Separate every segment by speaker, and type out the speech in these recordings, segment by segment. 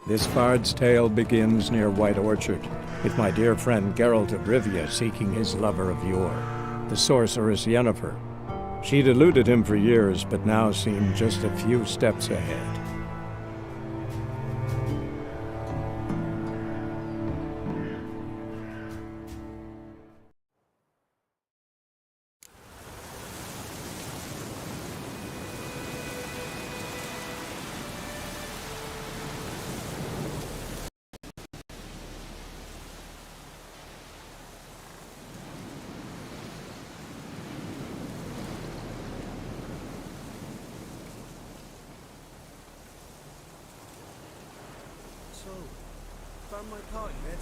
Speaker 1: This bard's tale begins near White Orchard, with my dear friend Geralt of Rivia seeking his lover of yore, the sorceress Yennefer. She'd eluded him for years, but now seemed just a few steps ahead.
Speaker 2: So, found my car yet?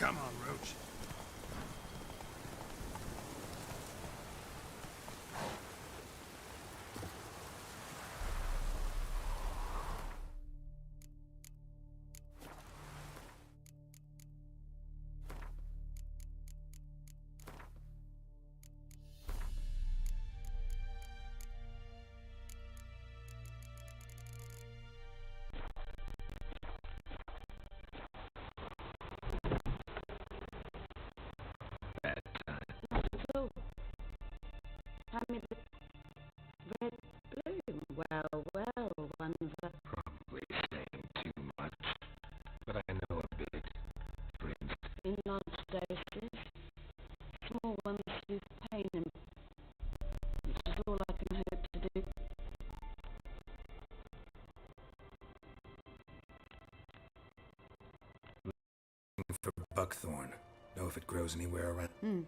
Speaker 2: Come on, Roach.
Speaker 3: So, hand me the red bloom. Well, one of the...
Speaker 4: Probably saying too much, but I know a bit. For instance,
Speaker 3: in large doses. Small ones soothe pain, and which is all I can hope to do.
Speaker 2: For buckthorn. Know if it grows anywhere around?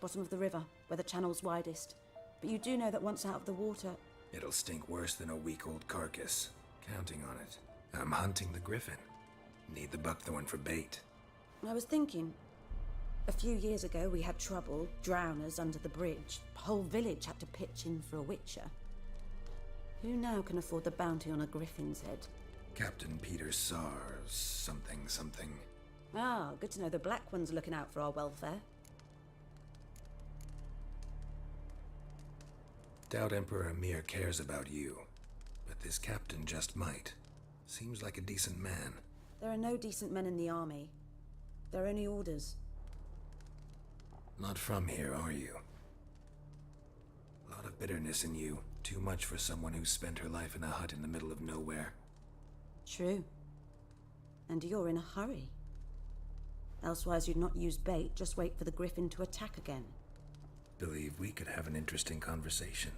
Speaker 5: Bottom of the river, where the channel's widest. But you do know that once out of the water...
Speaker 2: It'll stink worse than a week-old carcass. Counting on it. I'm hunting the griffin. Need the buckthorn for bait.
Speaker 5: I was thinking... A few years ago we had trouble, drowners under the bridge. The whole village had to pitch in for a witcher. Who now can afford the bounty on a griffin's head?
Speaker 2: Captain Peter Sars, something.
Speaker 5: Ah, good to know the Black One's looking out for our welfare.
Speaker 2: Doubt Emperor Emir cares about you, but this captain just might. Seems like a decent man.
Speaker 5: There are no decent men in the army. They're only orders.
Speaker 2: Not from here, are you? A lot of bitterness in you. Too much for someone who spent her life in a hut in the middle of nowhere.
Speaker 5: True. And you're in a hurry. Elsewise you'd not use bait, just wait for the griffin to attack again.
Speaker 2: Believe we could have an interesting conversation.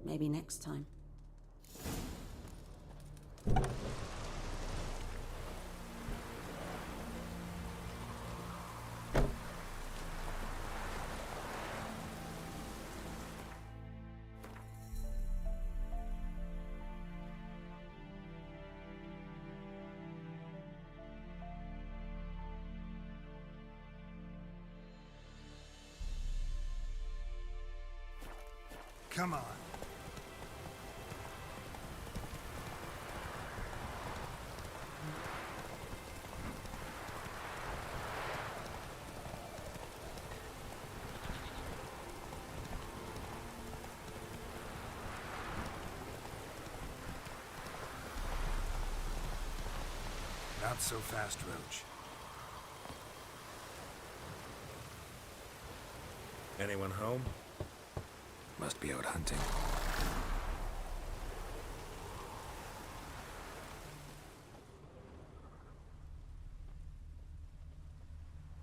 Speaker 5: Maybe next time.
Speaker 2: Come on. Not so fast, Roach. Anyone home? Must be out hunting.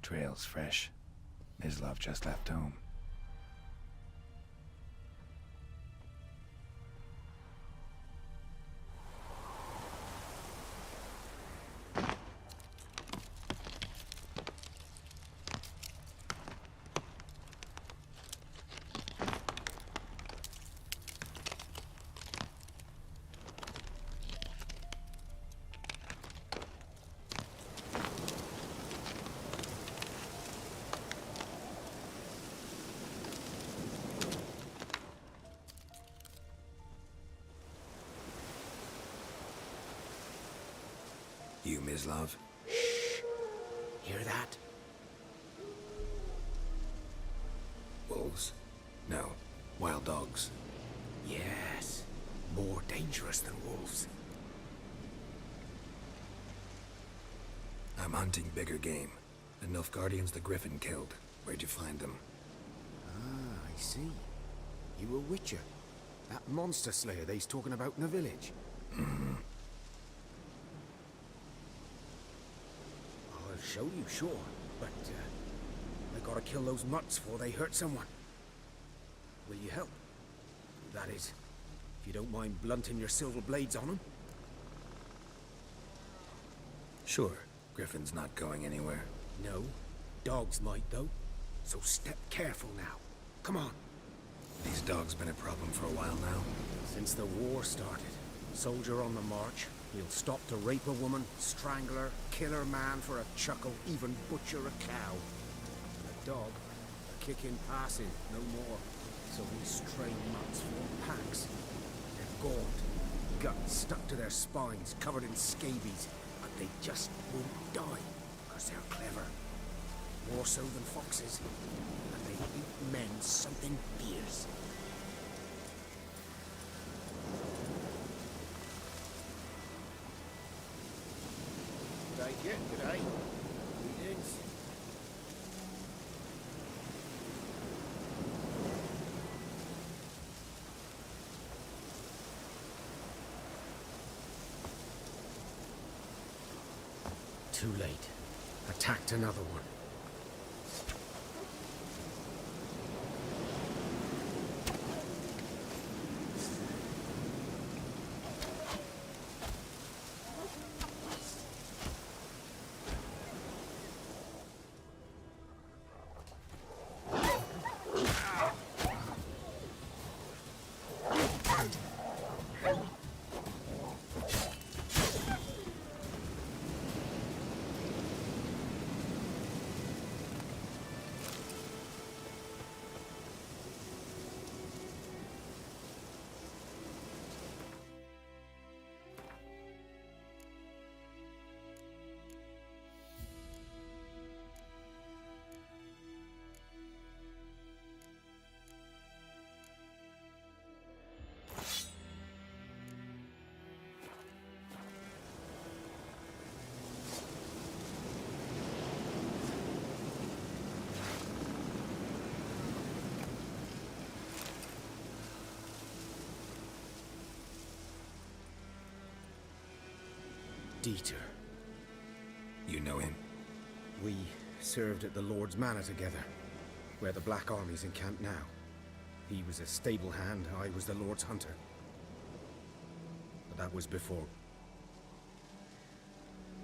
Speaker 2: Trail's fresh. Mislav just left home. You, Mislav?
Speaker 6: Hear that?
Speaker 2: Wolves? No. Wild dogs.
Speaker 6: Yes. More dangerous than wolves.
Speaker 2: I'm hunting bigger game. The Nilfgaardians the Griffin killed. Where'd you find them?
Speaker 6: Ah, I see. You a witcher. That monster slayer they's talking about in the village.
Speaker 2: Mm-hmm.
Speaker 6: I'll show you, sure. But, I gotta kill those mutts before they hurt someone. Will you help? That is, if you don't mind blunting your silver blades on them.
Speaker 2: Sure. Griffin's not going anywhere.
Speaker 6: No. Dogs might, though. So step careful now. Come on.
Speaker 2: These dogs been a problem for a while now.
Speaker 6: Since the war started. Soldier on the march. He'll stop to rape a woman, strangle her, kill her man for a chuckle, even butcher a cow. A dog, a kick in passing, no more. So these stray mutts form packs. They're gaunt, guts stuck to their spines, covered in scabies, but they just won't die, because they're clever. More so than foxes, and they eat men something fierce. G'day. Greetings. Too late. Attacked another one. Dieter.
Speaker 2: You know him?
Speaker 6: We served at the Lord's Manor together, where the Black Army's encamped now. He was a stable hand, I was the Lord's hunter. But that was before...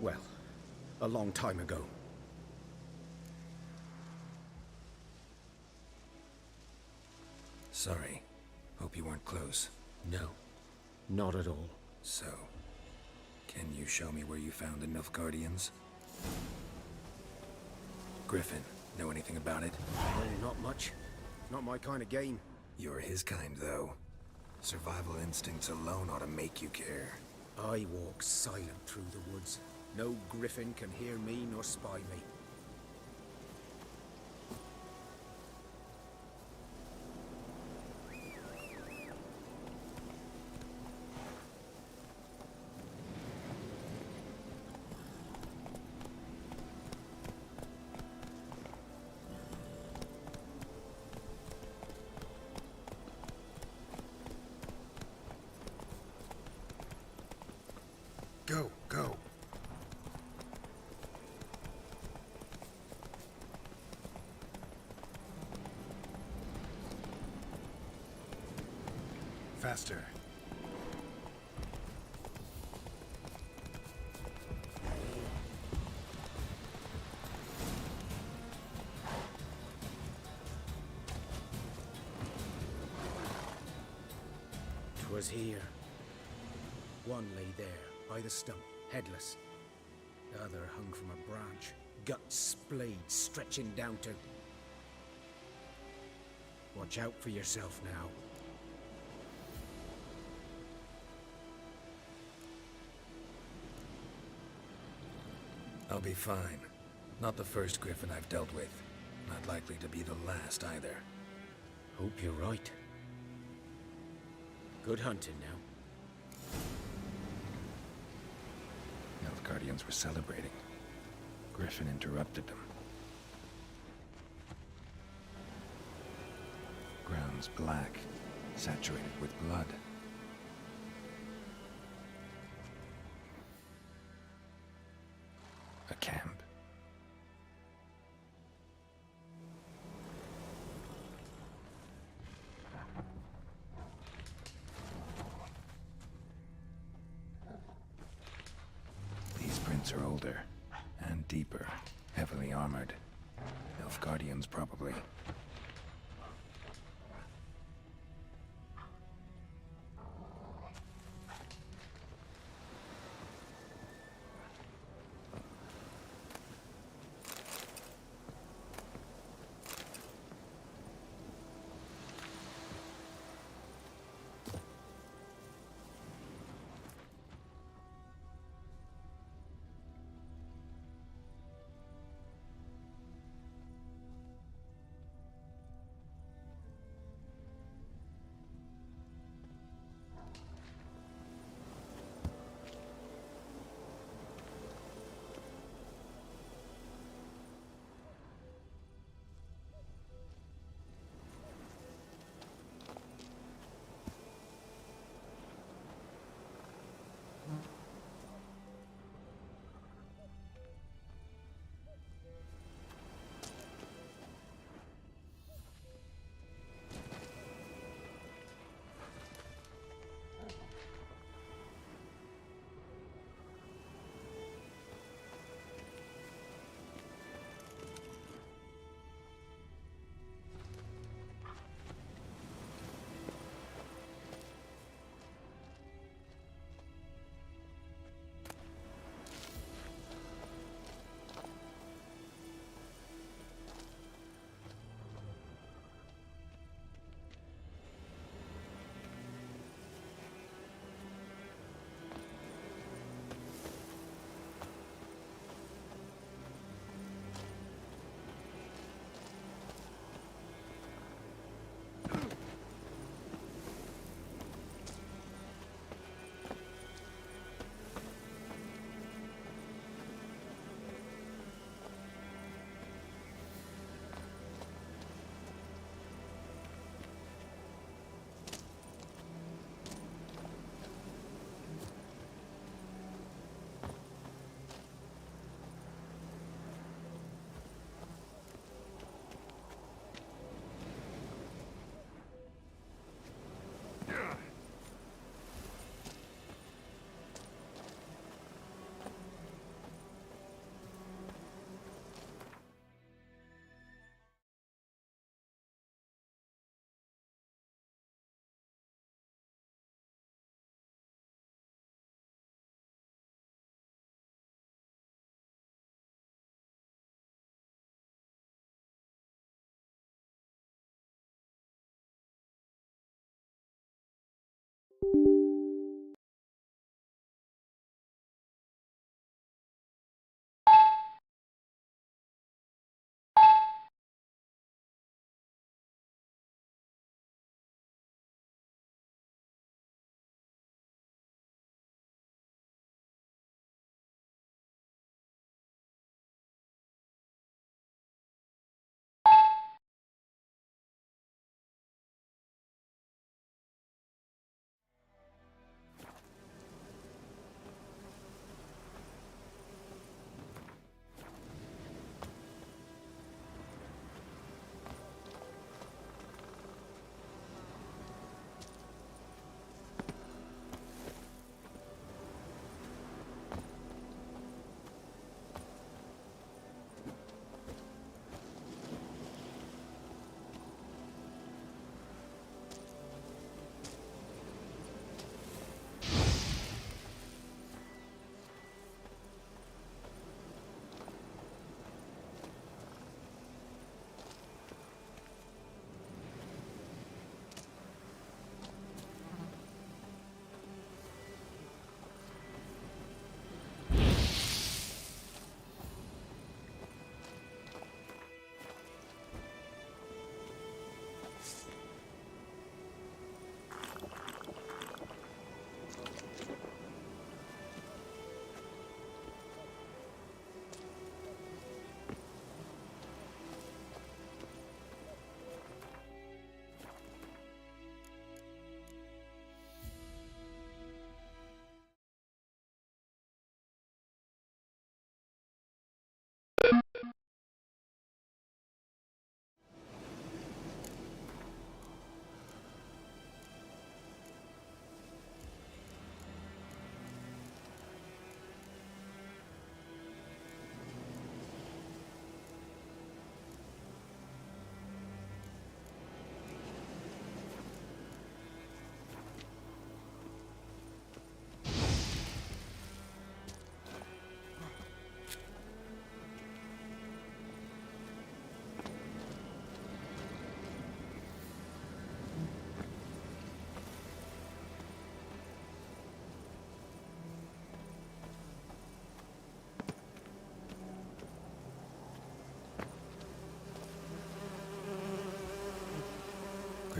Speaker 6: well, a long time ago.
Speaker 2: Sorry. Hope you weren't close.
Speaker 6: No, not at all.
Speaker 2: So, can you show me where you found the Nilfgaardians? Griffin, know anything about it?
Speaker 6: Oh, not much. Not my kind of game.
Speaker 2: You're his kind, though. Survival instincts alone ought to make you care.
Speaker 6: I walk silent through the woods. No griffin can hear me nor spy me.
Speaker 2: faster.
Speaker 6: 'Twas here. One lay there, by the stump, headless. The other hung from a branch, guts splayed, stretching down to... Watch out for yourself now.
Speaker 2: I'll be fine. Not the first griffin I've dealt with. Not likely to be the last either.
Speaker 6: Hope you're right. Good hunting now.
Speaker 2: The Guardians were celebrating. Griffin interrupted them. Ground's black, saturated with blood. A camp. These prints are older and deeper, heavily armored. Elf Guardians, probably.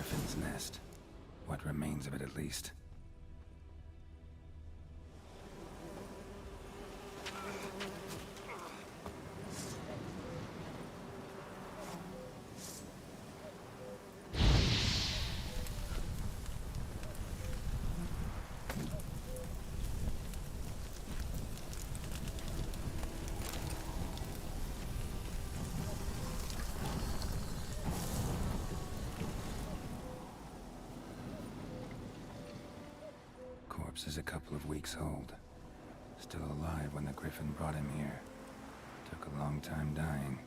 Speaker 2: griffin's nest. What remains of it, at least. Corpse is a couple of weeks old. Still alive when the griffin brought him here. Took a long time dying.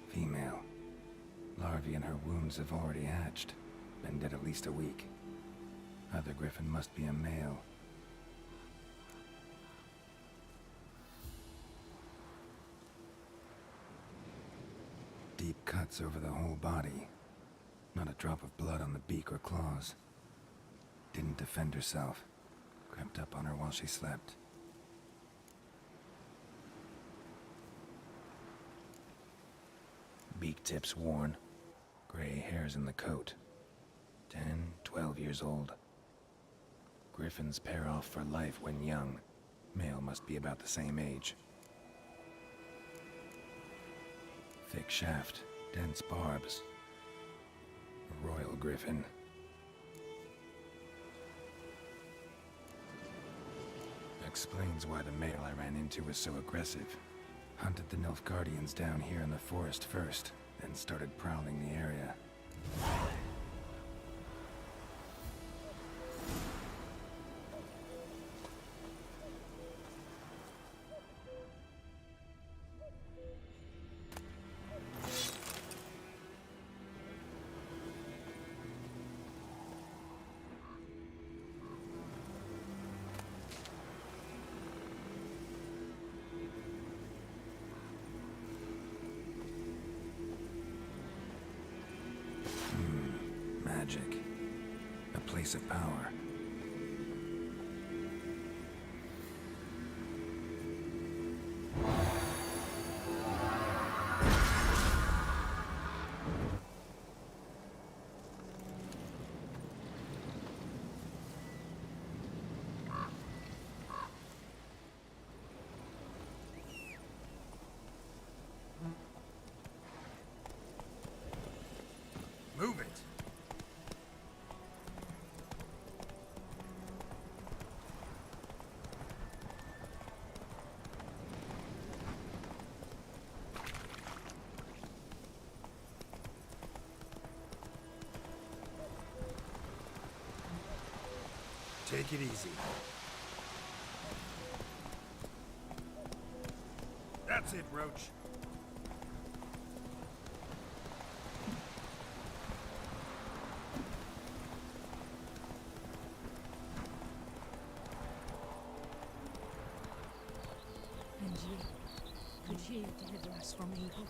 Speaker 2: Female. Larvae in her wounds have already hatched. Been dead at least a week. Other griffin must be a male. Deep cuts over the whole body. Not a drop of blood on the beak or claws. Didn't defend herself. Crept up on her while she slept. Beak tips worn. Gray hairs in the coat. 10, 12 years old. Griffins pair off for life when young. Male must be about the same age. Thick shaft, dense barbs. A royal griffin. Explains why the male I ran into was so aggressive. Hunted the Nilfgaardians down here in the forest first, then started prowling the area. Magic. A place of power. Move it! Take it easy. That's it, Roach.
Speaker 7: And you, could you deliver us from evil?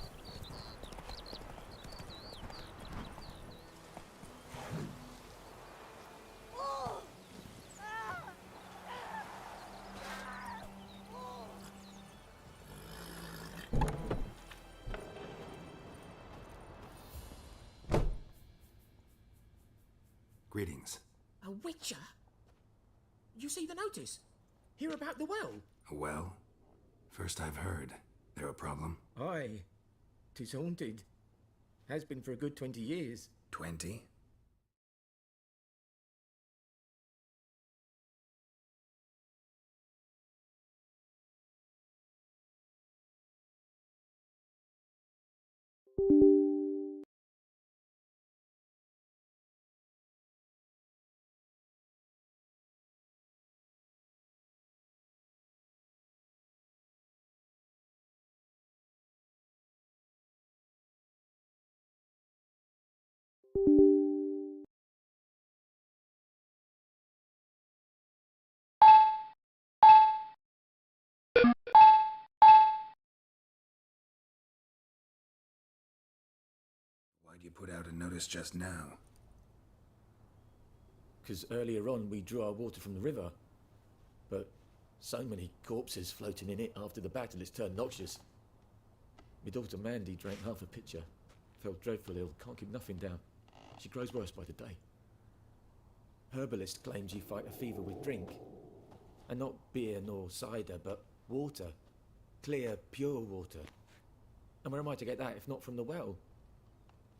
Speaker 2: Greetings.
Speaker 6: A witcher? You see the notice? Hear about the well?
Speaker 2: A well? First I've heard. There a problem?
Speaker 8: Aye. 'Tis haunted. Has been for a good 20 years.
Speaker 2: 20? Why'd you put out a notice just now?
Speaker 8: because earlier on we drew our water from the river. But so many corpses floating in it after the battle, it's turned noxious. My daughter Mandy drank half a pitcher. Fell dreadful ill, can't keep nothing down. She grows worse by the day. Herbalist claims you fight a fever with drink. And not beer nor cider, but water. Clear, pure water. And where am I to get that if not from the well?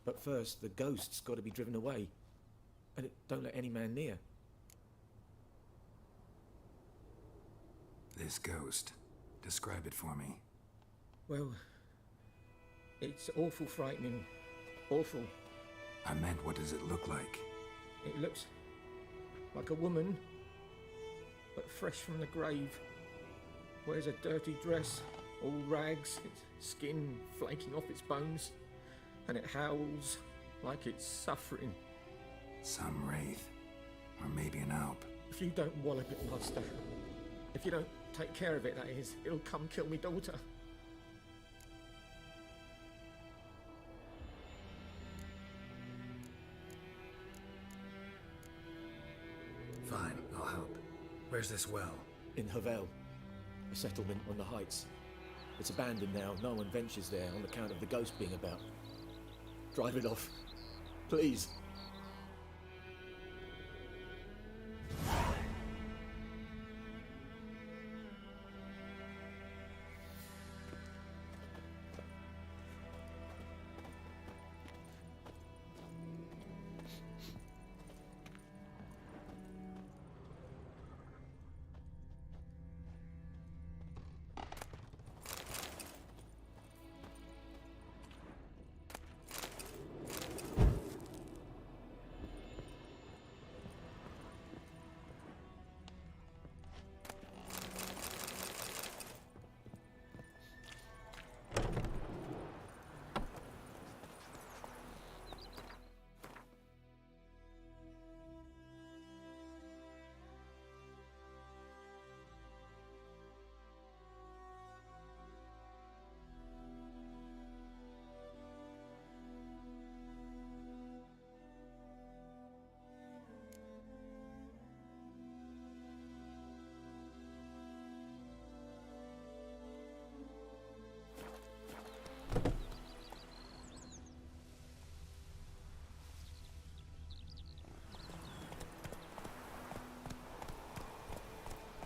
Speaker 8: But first, the ghost's got to be driven away. And it don't let any man near.
Speaker 2: This ghost. Describe it for me.
Speaker 8: Well, it's awful frightening. Awful.
Speaker 2: I meant, what does it look like?
Speaker 8: It looks like a woman, but fresh from the grave. Wears a dirty dress, all rags, its skin flaking off its bones, and it howls like it's suffering.
Speaker 2: Some wraith. Or maybe an alp.
Speaker 8: If you don't wallop it, Master, if you don't take care of it, that is, it'll come kill me daughter.
Speaker 2: Fine, I'll help. Where's this well?
Speaker 8: In Havel, a settlement on the heights. It's abandoned now, no one ventures there on account of the ghost being about. Drive it off, please.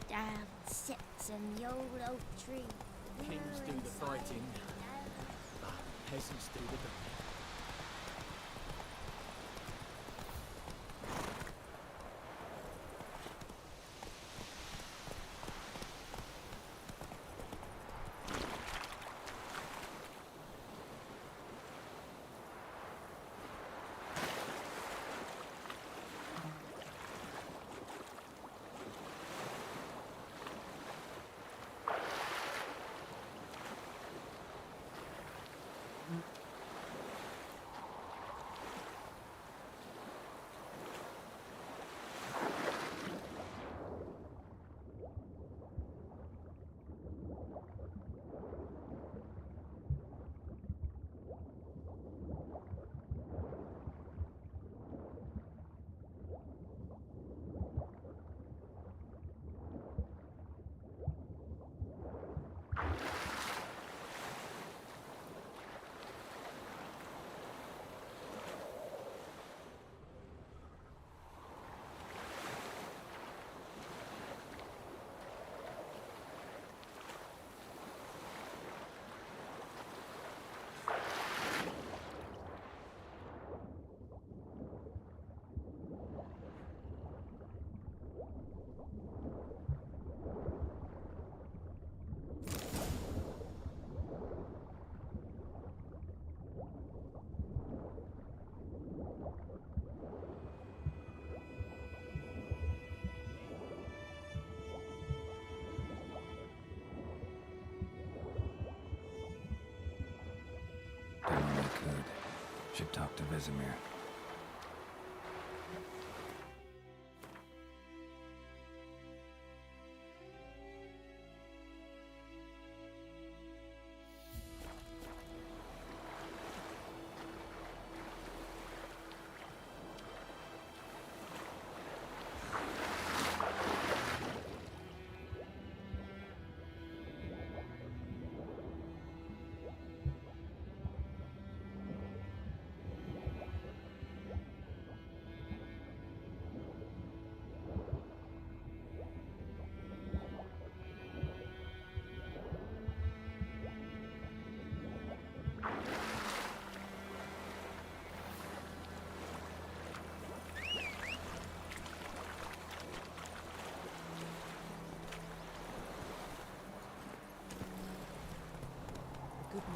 Speaker 7: Down sits in the old oak tree.
Speaker 8: Kings do the fighting, peasants do the dying.
Speaker 2: Should talk to Vesemir.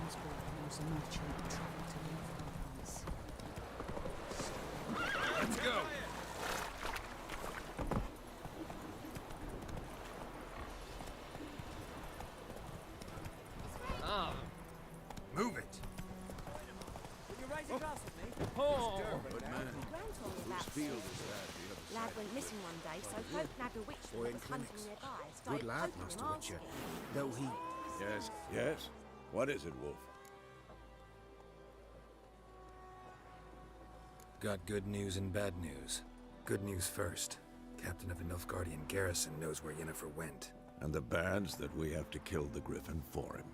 Speaker 7: was born, there was a merchant who travelled to the North
Speaker 4: Let's go! Move it!
Speaker 9: Oh,
Speaker 4: But man,
Speaker 10: Ground told me about
Speaker 4: whose field is that? The other
Speaker 10: lad
Speaker 4: side?
Speaker 10: went missing one day, so folk nabbed a witchman
Speaker 6: Boy
Speaker 10: that
Speaker 6: in
Speaker 10: was hunting
Speaker 6: clinics.
Speaker 10: nearby.
Speaker 6: Good
Speaker 10: Started
Speaker 6: lad,
Speaker 10: poking
Speaker 6: Master
Speaker 10: him
Speaker 6: Witcher.
Speaker 10: asking.
Speaker 6: Though he...
Speaker 4: Yes.
Speaker 1: Yes? What is it, Wolf?
Speaker 2: Got good news and bad news. Good news first. Captain of the Nilfgaardian garrison knows where Yennefer went.
Speaker 11: And the bad's that we have to kill the Griffin for him.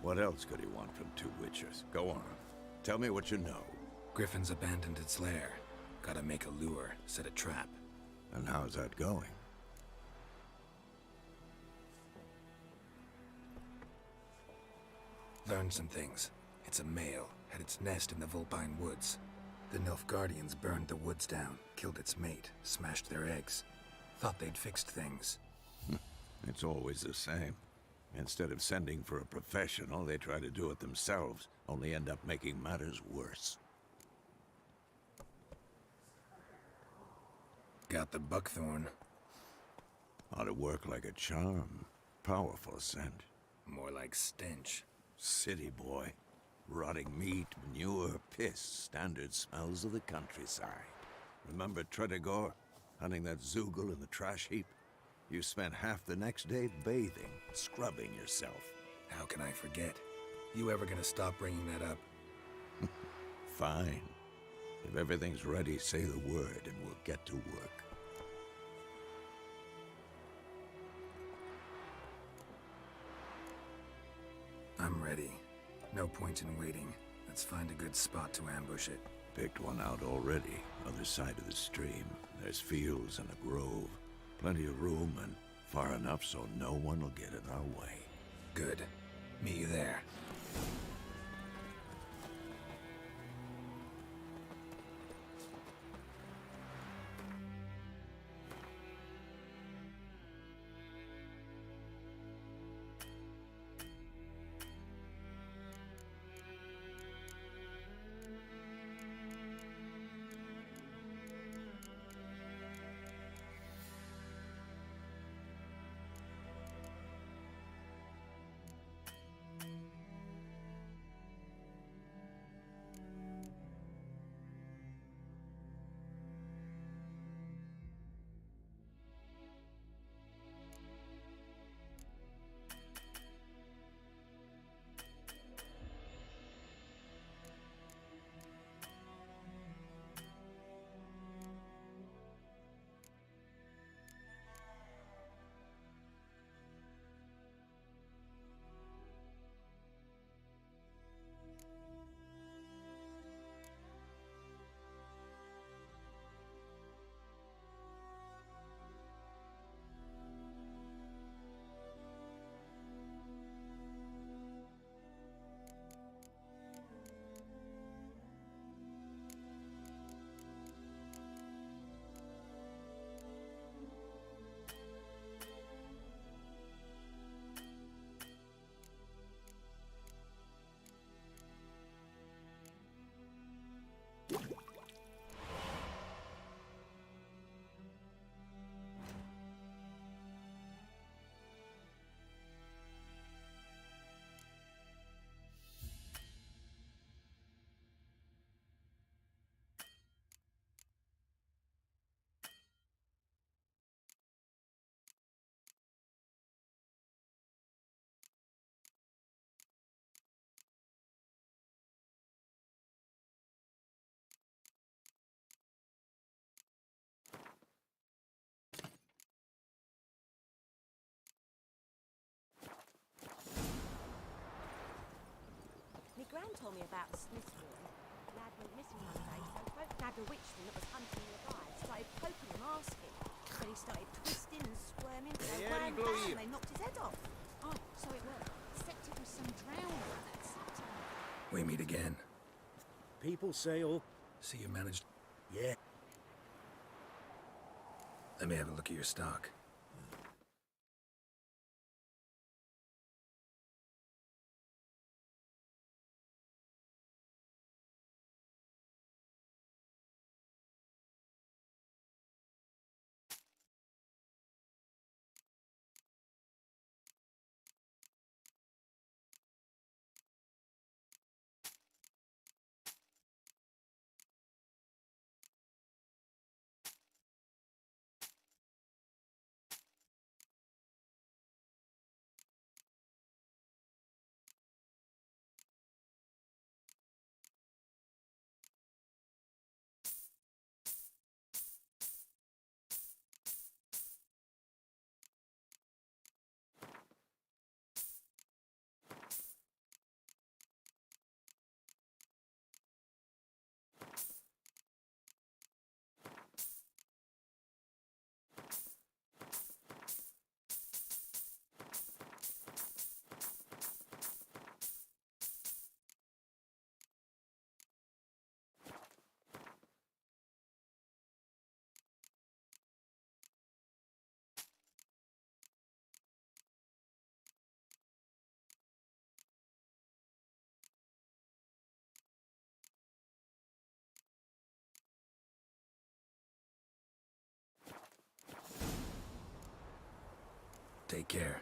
Speaker 11: What else could he want from two witches? Go on. Tell me what you know.
Speaker 2: Griffin's abandoned its lair. Gotta make a lure, set a trap.
Speaker 11: And how's that going?
Speaker 2: Learned some things. It's a male, had its nest in the Vulpine Woods. The Nilfgaardians burned the woods down, killed its mate, smashed their eggs. Thought they'd fixed things.
Speaker 11: It's always the same. Instead of sending for a professional, they try to do it themselves, only end up making matters worse.
Speaker 2: Got the buckthorn.
Speaker 11: Ought to work like a charm. Powerful scent.
Speaker 2: More like stench.
Speaker 11: City boy. Rotting meat, manure, piss, standard smells of the countryside. Remember Tredegor? Hunting that Zoogle in the trash heap? You spent half the next day bathing, scrubbing yourself.
Speaker 2: How can I forget? You ever gonna stop bringing that up?
Speaker 11: Fine. If everything's ready, say the word and we'll get to work.
Speaker 2: I'm ready. No point in waiting. Let's find a good spot to ambush it.
Speaker 11: Picked one out already, other side of the stream. There's fields and a grove. Plenty of room and far enough so no one will get in our way.
Speaker 2: Good. Meet you there.
Speaker 10: My gran told me about the Smith's room. Lad went missing one day, so folk nabbed a witchman that was hunting nearby. Started poking him, asking. But he started twisting and squirming, so ran back and they knocked his head off.
Speaker 7: Oh, so it worked. Except it was some drowner that sacked him.
Speaker 2: We meet again.
Speaker 6: People say all...
Speaker 2: See you managed.
Speaker 6: Yeah.
Speaker 2: Let me have a look at your stock. Take care.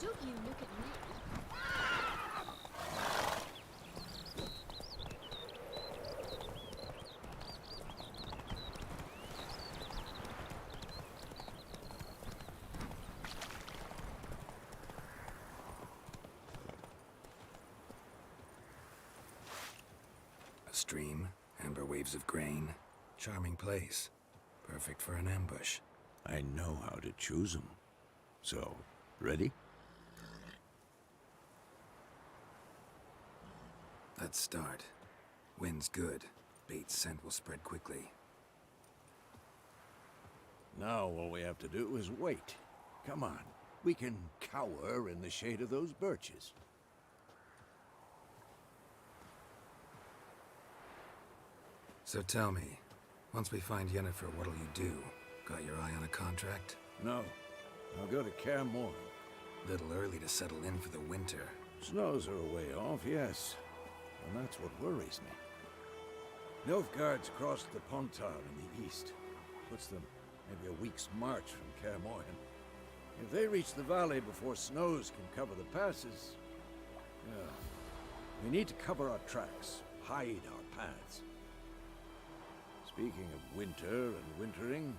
Speaker 7: Don't you look at me.
Speaker 2: A stream, amber waves of grain. Charming place. Perfect for an ambush.
Speaker 11: I know how to choose 'em. So, ready?
Speaker 2: Let's start. Wind's good. Bait's scent will spread quickly.
Speaker 11: Now all we have to do is wait. Come on. We can cower in the shade of those birches.
Speaker 2: So tell me, once we find Yennefer, what'll you do? Got your eye on a contract?
Speaker 11: No. I'll go to Kaer Morhen.
Speaker 2: Little early to settle in for the winter.
Speaker 11: Snows are a way off, yes. And that's what worries me. Nilfgaard's crossed the Pontar in the east. Puts them maybe a week's march from Kaer Morhen. If they reach the valley before snows can cover the passes... Yeah. We need to cover our tracks, hide our paths. Speaking of winter and wintering,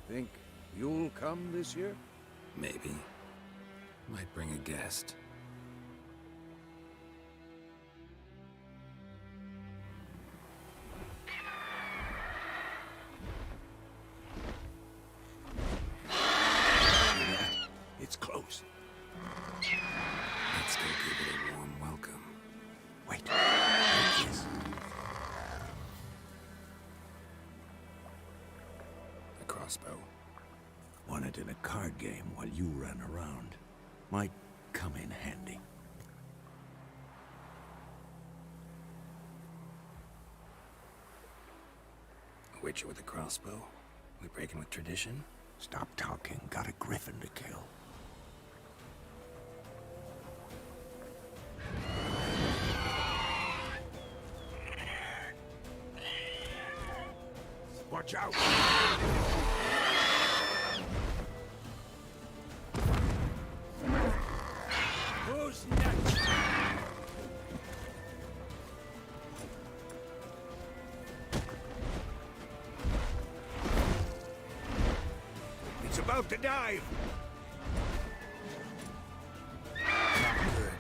Speaker 11: think you'll come this year?
Speaker 2: Maybe. Might bring a guest.
Speaker 11: It's close.
Speaker 2: Let's go give it a warm welcome.
Speaker 11: Wait. Like this.
Speaker 2: A crossbow.
Speaker 11: Won it in a card game while you ran around. Might come in handy.
Speaker 2: A witcher with a crossbow? We breaking with tradition?
Speaker 11: Stop talking. Got a griffin to kill. Watch out! Who's next? It's about to dive!
Speaker 2: Good.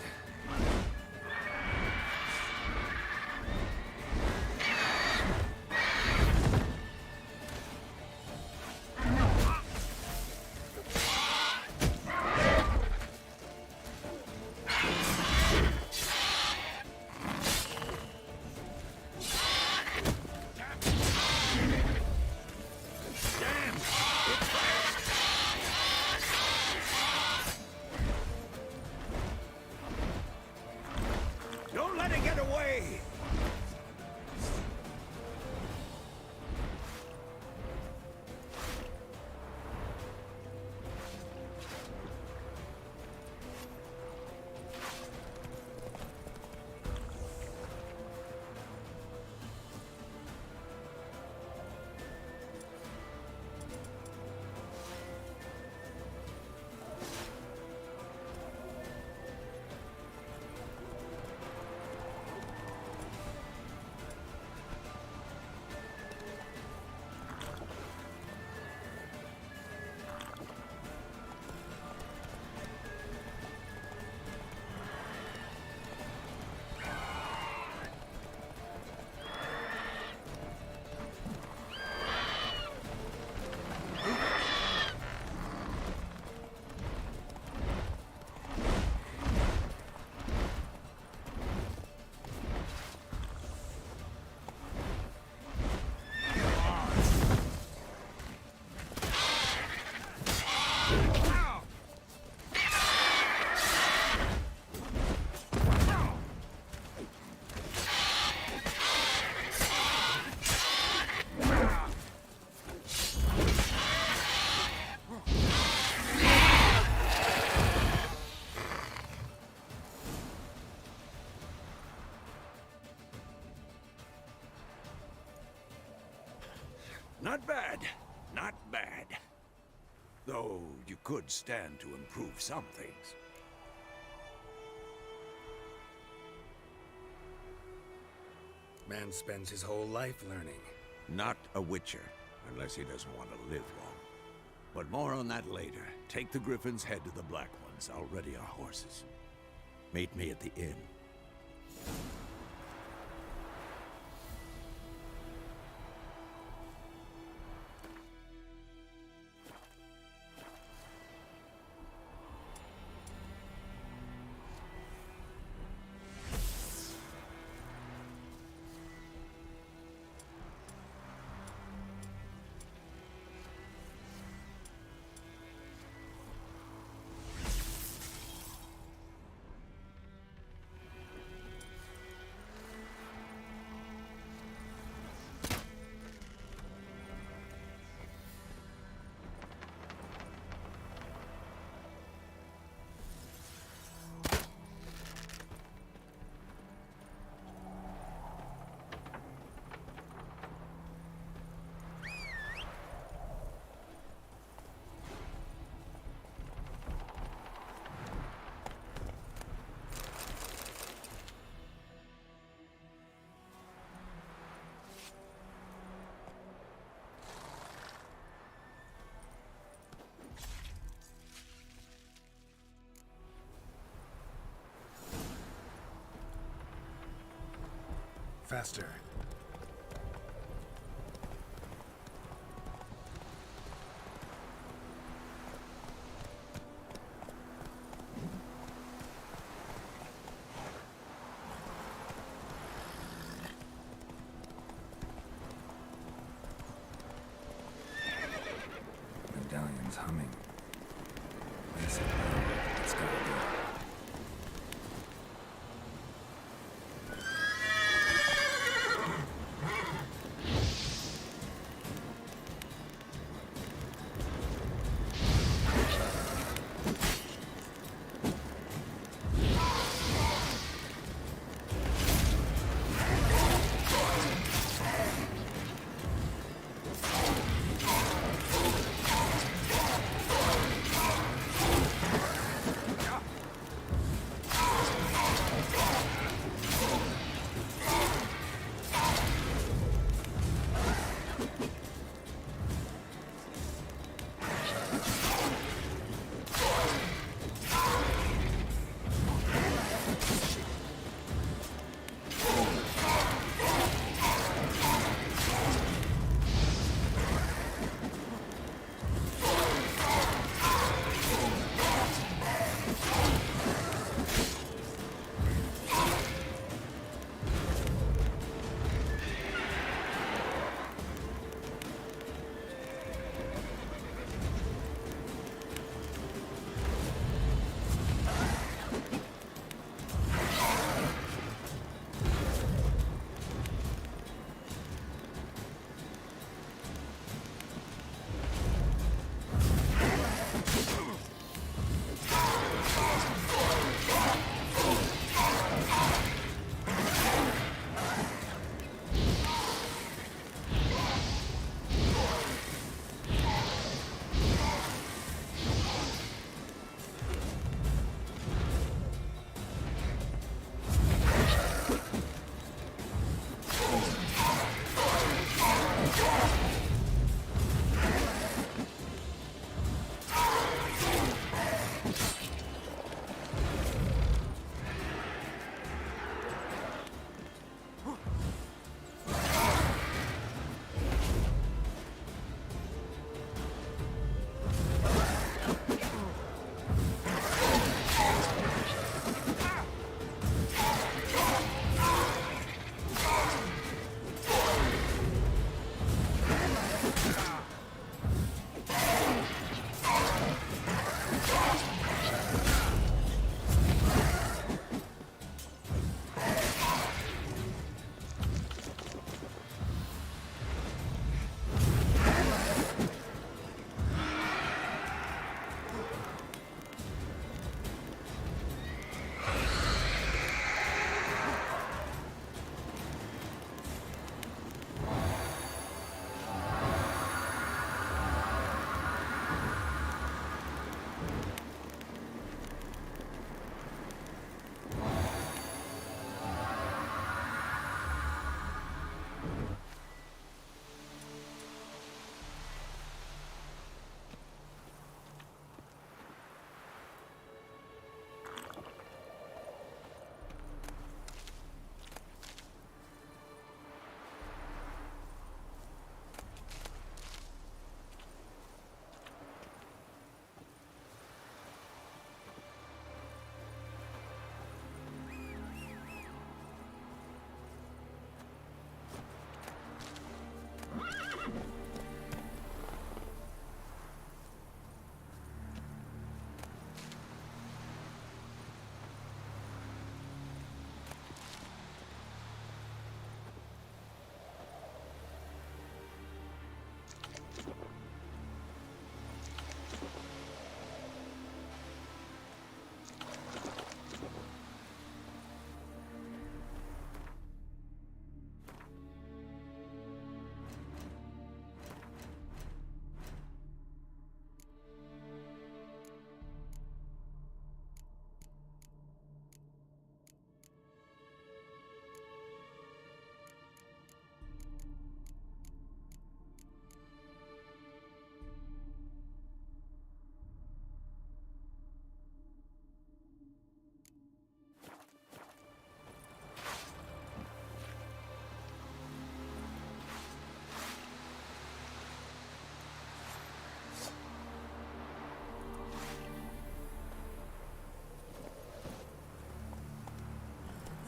Speaker 11: Not bad. Though you could stand to improve some things.
Speaker 6: Man spends his whole life learning.
Speaker 11: Not a witcher, unless he doesn't want to live long. But more on that later. Take the Griffin's head to the Black Ones. I'll ready our horses. Meet me at the inn.
Speaker 6: Faster.
Speaker 2: Medallion's humming. Basic power. It's gotta be.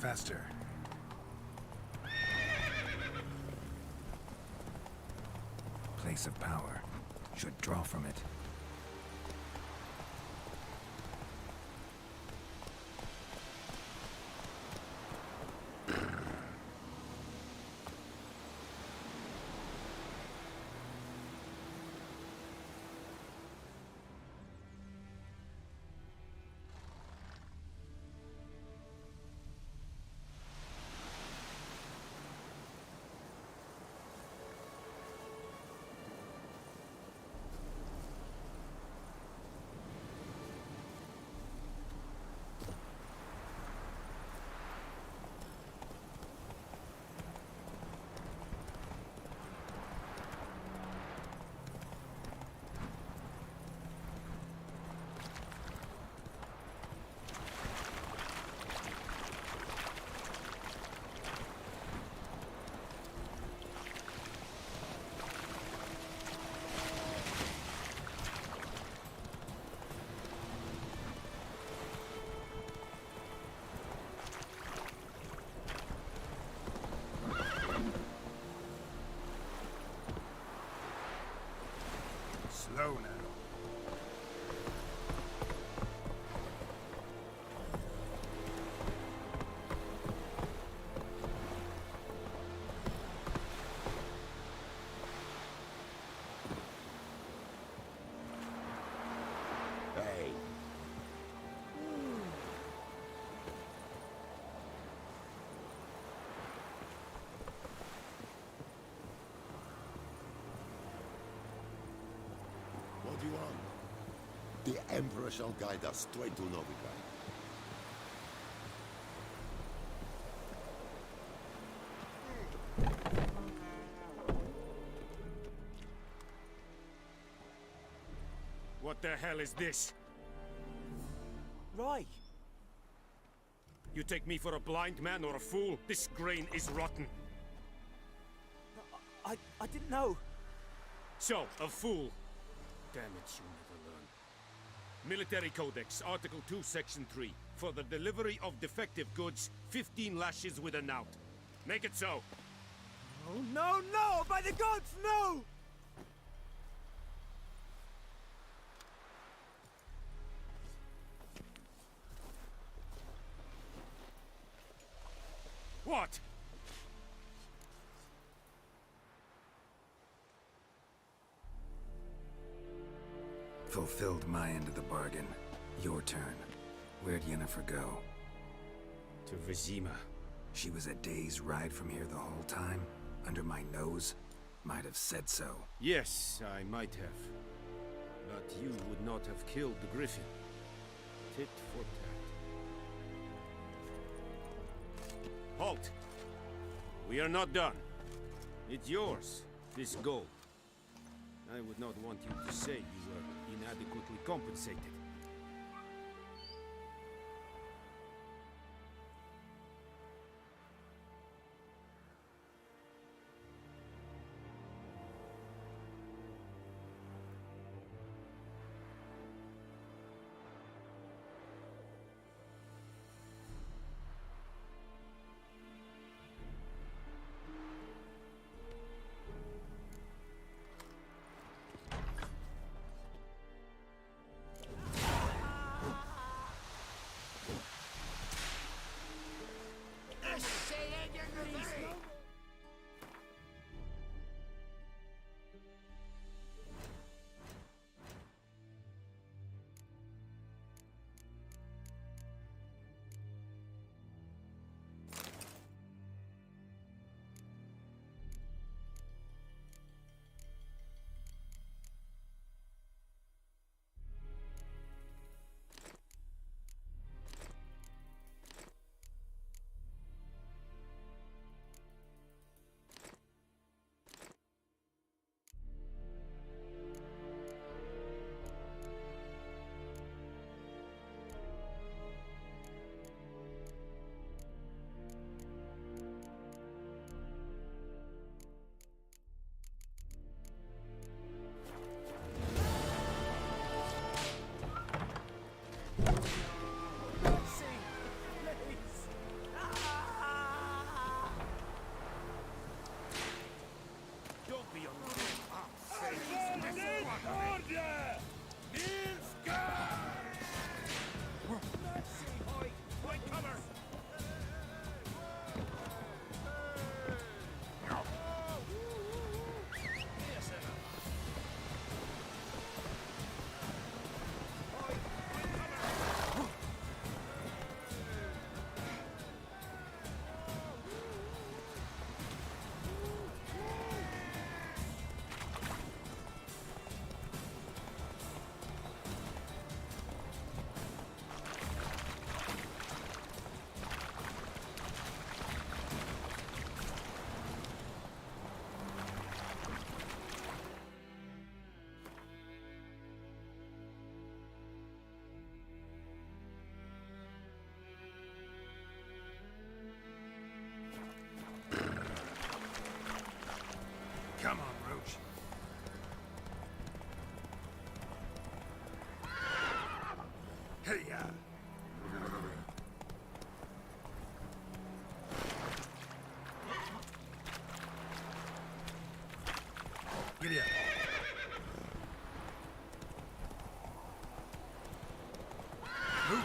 Speaker 2: Faster. Place of power. Should draw from it.
Speaker 6: Slow now.
Speaker 11: Hey.
Speaker 9: What do you want? The Emperor shall guide us straight to Novigrad.
Speaker 6: What the hell is this?
Speaker 8: Right.
Speaker 6: You take me for a blind man or a fool? This grain is rotten.
Speaker 8: I didn't know.
Speaker 6: So, a fool. Damn it, you never learn. Military Codex, Article 2, Section 3. For the delivery of defective goods, 15 lashes with a knout. Make it so.
Speaker 8: Oh, no, no! By the gods, no!
Speaker 6: What?
Speaker 2: Fulfilled my end of the bargain. Your turn. Where'd Yennefer go?
Speaker 6: To Vizima.
Speaker 2: She was a day's ride from here the whole time? Under my nose? Might have said so.
Speaker 6: Yes, I might have. But you would not have killed the Griffin. Tit for tat. Halt! We are not done. It's yours, this gold. I would not want you to say you were inadequately compensated.
Speaker 11: Hey-ya!
Speaker 4: Giddy up. Move it.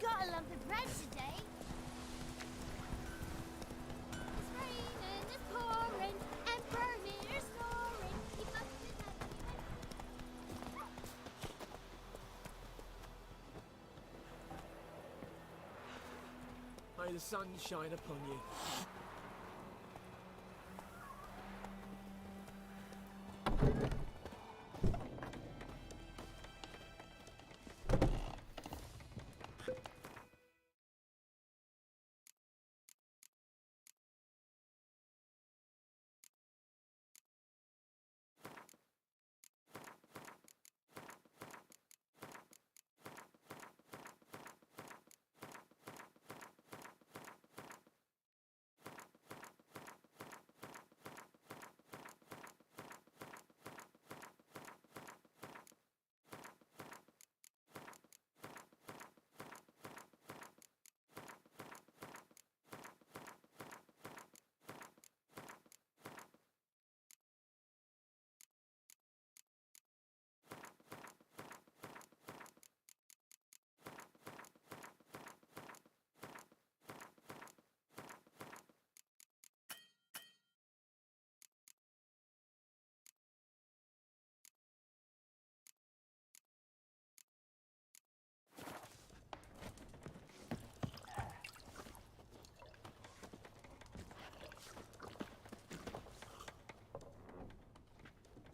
Speaker 10: Gotta love the bread today. It's raining, it's pouring, and Bernie's snoring. He must have
Speaker 8: May the sun shine upon you.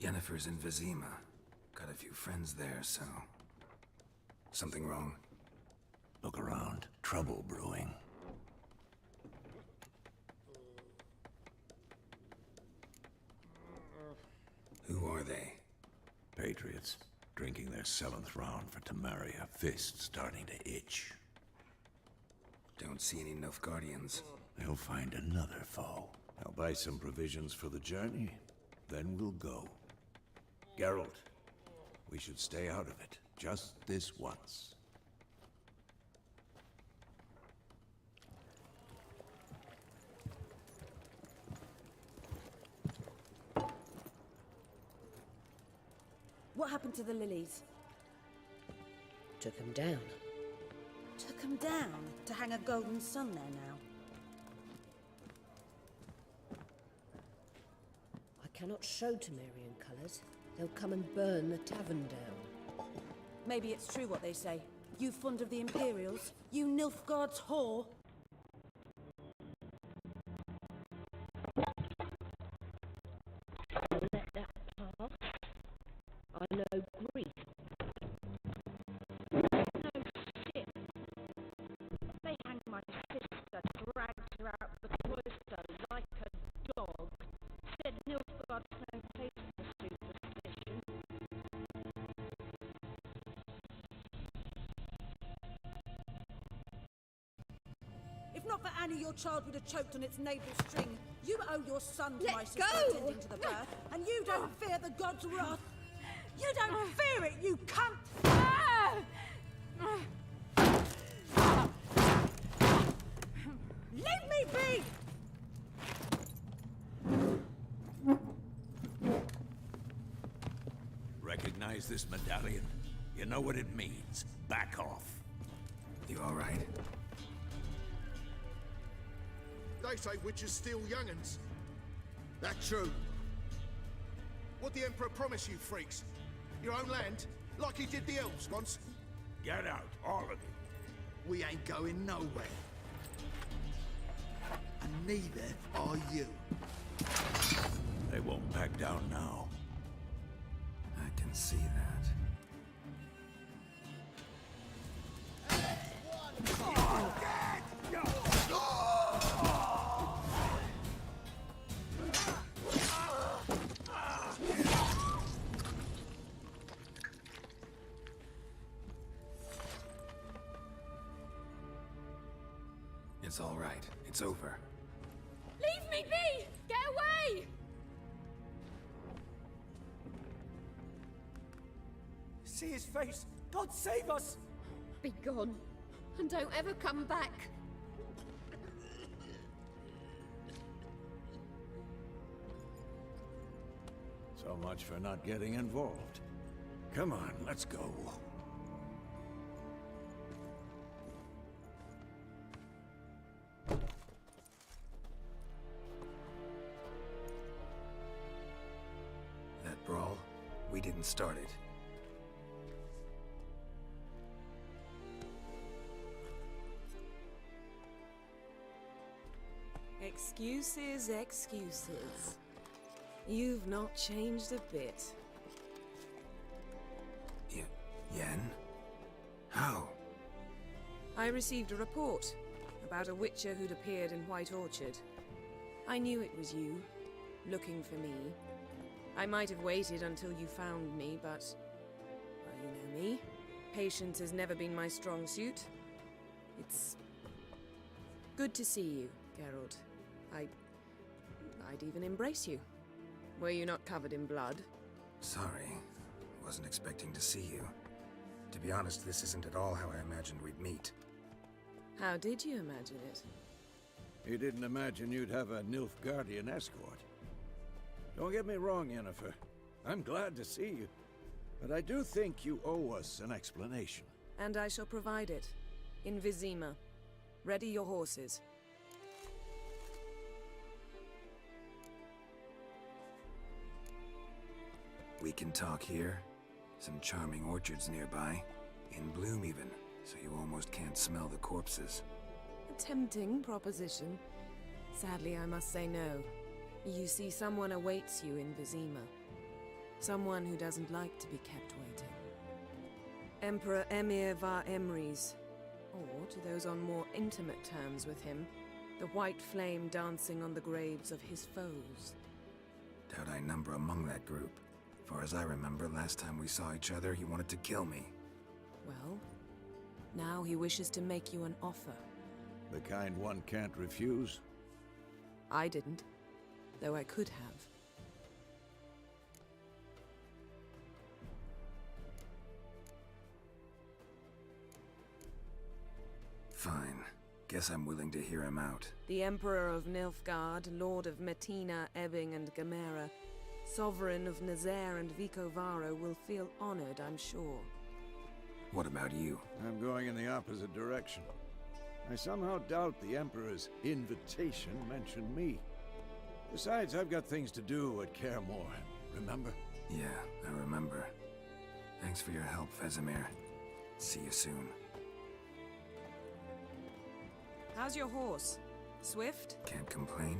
Speaker 2: Yennefer's in Vizima. Got a few friends there, so... Something wrong?
Speaker 11: Look around. Trouble brewing.
Speaker 2: Who are they?
Speaker 11: Patriots. Drinking their 7th round for Tamaria. Fist starting to itch.
Speaker 2: Don't see any Nilfgaardians.
Speaker 11: They'll find another foe. I'll buy some provisions for the journey. Then we'll go. Geralt, we should stay out of it. Just this once.
Speaker 5: What happened to the lilies?
Speaker 12: Took him down.
Speaker 5: Took them down to hang a golden sun there now.
Speaker 12: I cannot show Temerian colours. They'll come and burn the tavern down.
Speaker 5: Maybe it's true what they say. You fond of the Imperials? You Nilfgaard's whore?
Speaker 12: I'll let that pass. I know grief.
Speaker 10: No shit. They hanged my sister, dragged her out the cloister like a dog. Said Nilfgaard's no place for superstition.
Speaker 5: If not for Annie, your child would have choked on its navel string. You owe your son to
Speaker 12: Let
Speaker 5: my sister
Speaker 12: go!
Speaker 5: attending to the birth, and you don't fear the god's wrath. You don't fear it, you cunt! Leave me be!
Speaker 11: Recognize this medallion? You know what it means. Back off.
Speaker 2: You all right?
Speaker 13: They say witches steal young'uns. That true? What the Emperor promise you, freaks? Your own land? Like he did the elves once?
Speaker 11: Get out, all of you.
Speaker 13: We ain't going nowhere. And neither are you.
Speaker 11: They won't back down now.
Speaker 2: I can see that. It's all right. It's over.
Speaker 7: Leave me be! Get away!
Speaker 8: See his face! God save us!
Speaker 7: Be gone, and don't ever come back.
Speaker 11: So much for not getting involved. Come on, let's go.
Speaker 2: That brawl, we didn't start it.
Speaker 14: Excuses, excuses. You've not changed a bit.
Speaker 2: Yen? How?
Speaker 14: I received a report about a witcher who'd appeared in White Orchard. I knew it was you, looking for me. I might have waited until you found me, but... well, you know me. Patience has never been my strong suit. It's... good to see you, Geralt. I'd even embrace you. Were you not covered in blood?
Speaker 2: Sorry. Wasn't expecting to see you. To be honest, this isn't at all how I imagined we'd meet.
Speaker 14: How did you imagine it?
Speaker 11: You didn't imagine you'd have a Nilfgaardian escort. Don't get me wrong, Yennefer. I'm glad to see you. But I do think you owe us an explanation.
Speaker 14: And I shall provide it. In Vizima. Ready your horses.
Speaker 2: We can talk here. Some charming orchards nearby. In bloom even, so you almost can't smell the corpses.
Speaker 14: A tempting proposition. Sadly, I must say no. You see, someone awaits you in Vizima. Someone who doesn't like to be kept waiting. Emperor Emir var Emrys. Or, to those on more intimate terms with him, the white flame dancing on the graves of his foes.
Speaker 2: Doubt I number among that group. Far as I remember, last time we saw each other, he wanted to kill me.
Speaker 14: Well, now he wishes to make you an offer.
Speaker 11: The kind one can't refuse?
Speaker 14: I didn't, though I could have.
Speaker 2: Fine. Guess I'm willing to hear him out.
Speaker 14: The Emperor of Nilfgaard, Lord of Metina, Ebbing, and Gamera, Sovereign of Nazaire and Vicovaro will feel honored, I'm sure.
Speaker 2: What about you?
Speaker 11: I'm going in the opposite direction. I somehow doubt the Emperor's invitation mentioned me. Besides, I've got things to do at Kaer Morhen, remember?
Speaker 2: Yeah, I remember. Thanks for your help, Vesemir. See you soon.
Speaker 14: How's your horse? Swift?
Speaker 2: Can't complain.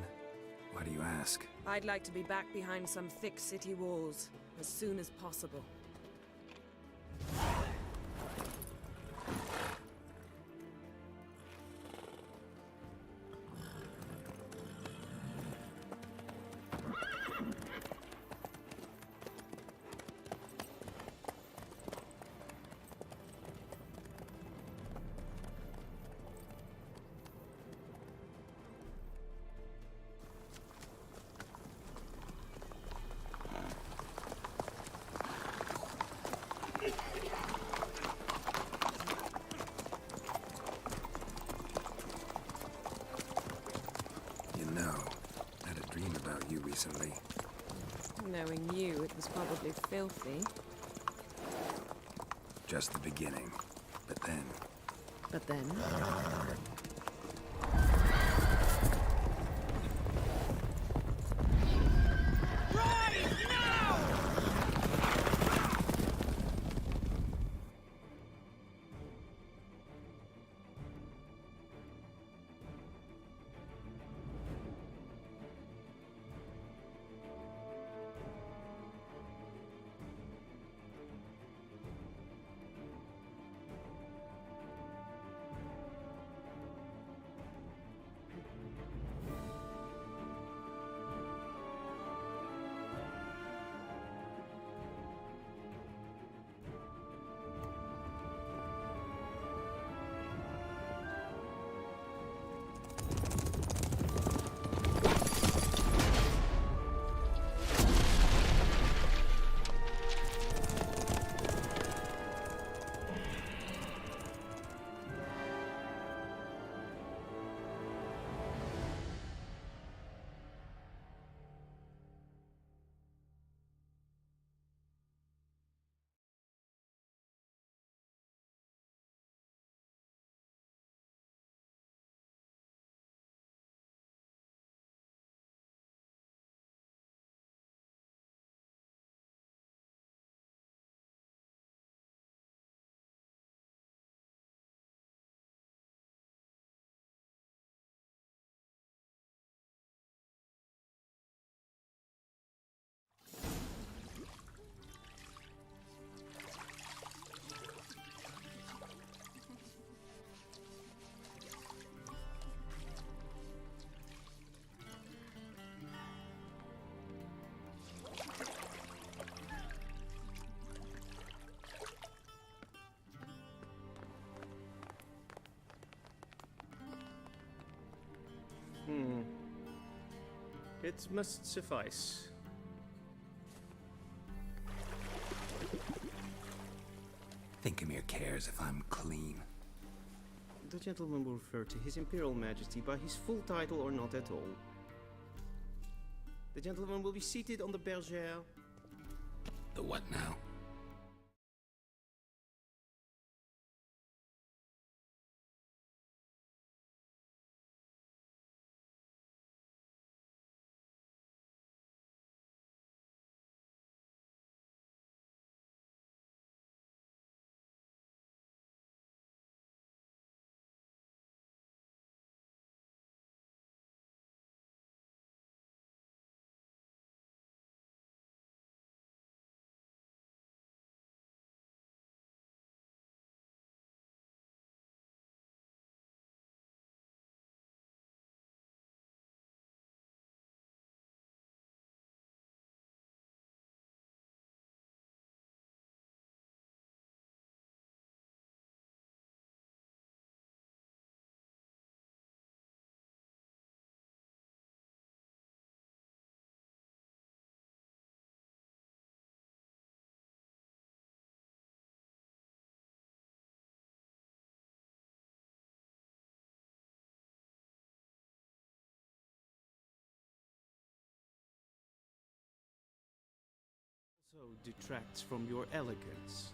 Speaker 2: Why do you ask?
Speaker 14: I'd like to be back behind some thick city walls as soon as possible.
Speaker 2: Recently.
Speaker 14: Knowing you, it was probably filthy.
Speaker 2: Just the beginning. But then...
Speaker 14: But then?
Speaker 15: It must suffice.
Speaker 2: Thinkamere cares if I'm clean.
Speaker 15: The gentleman will refer to His Imperial Majesty by his full title or not at all. The gentleman will be seated on the bergère.
Speaker 2: The what now?
Speaker 15: Also detracts from your elegance.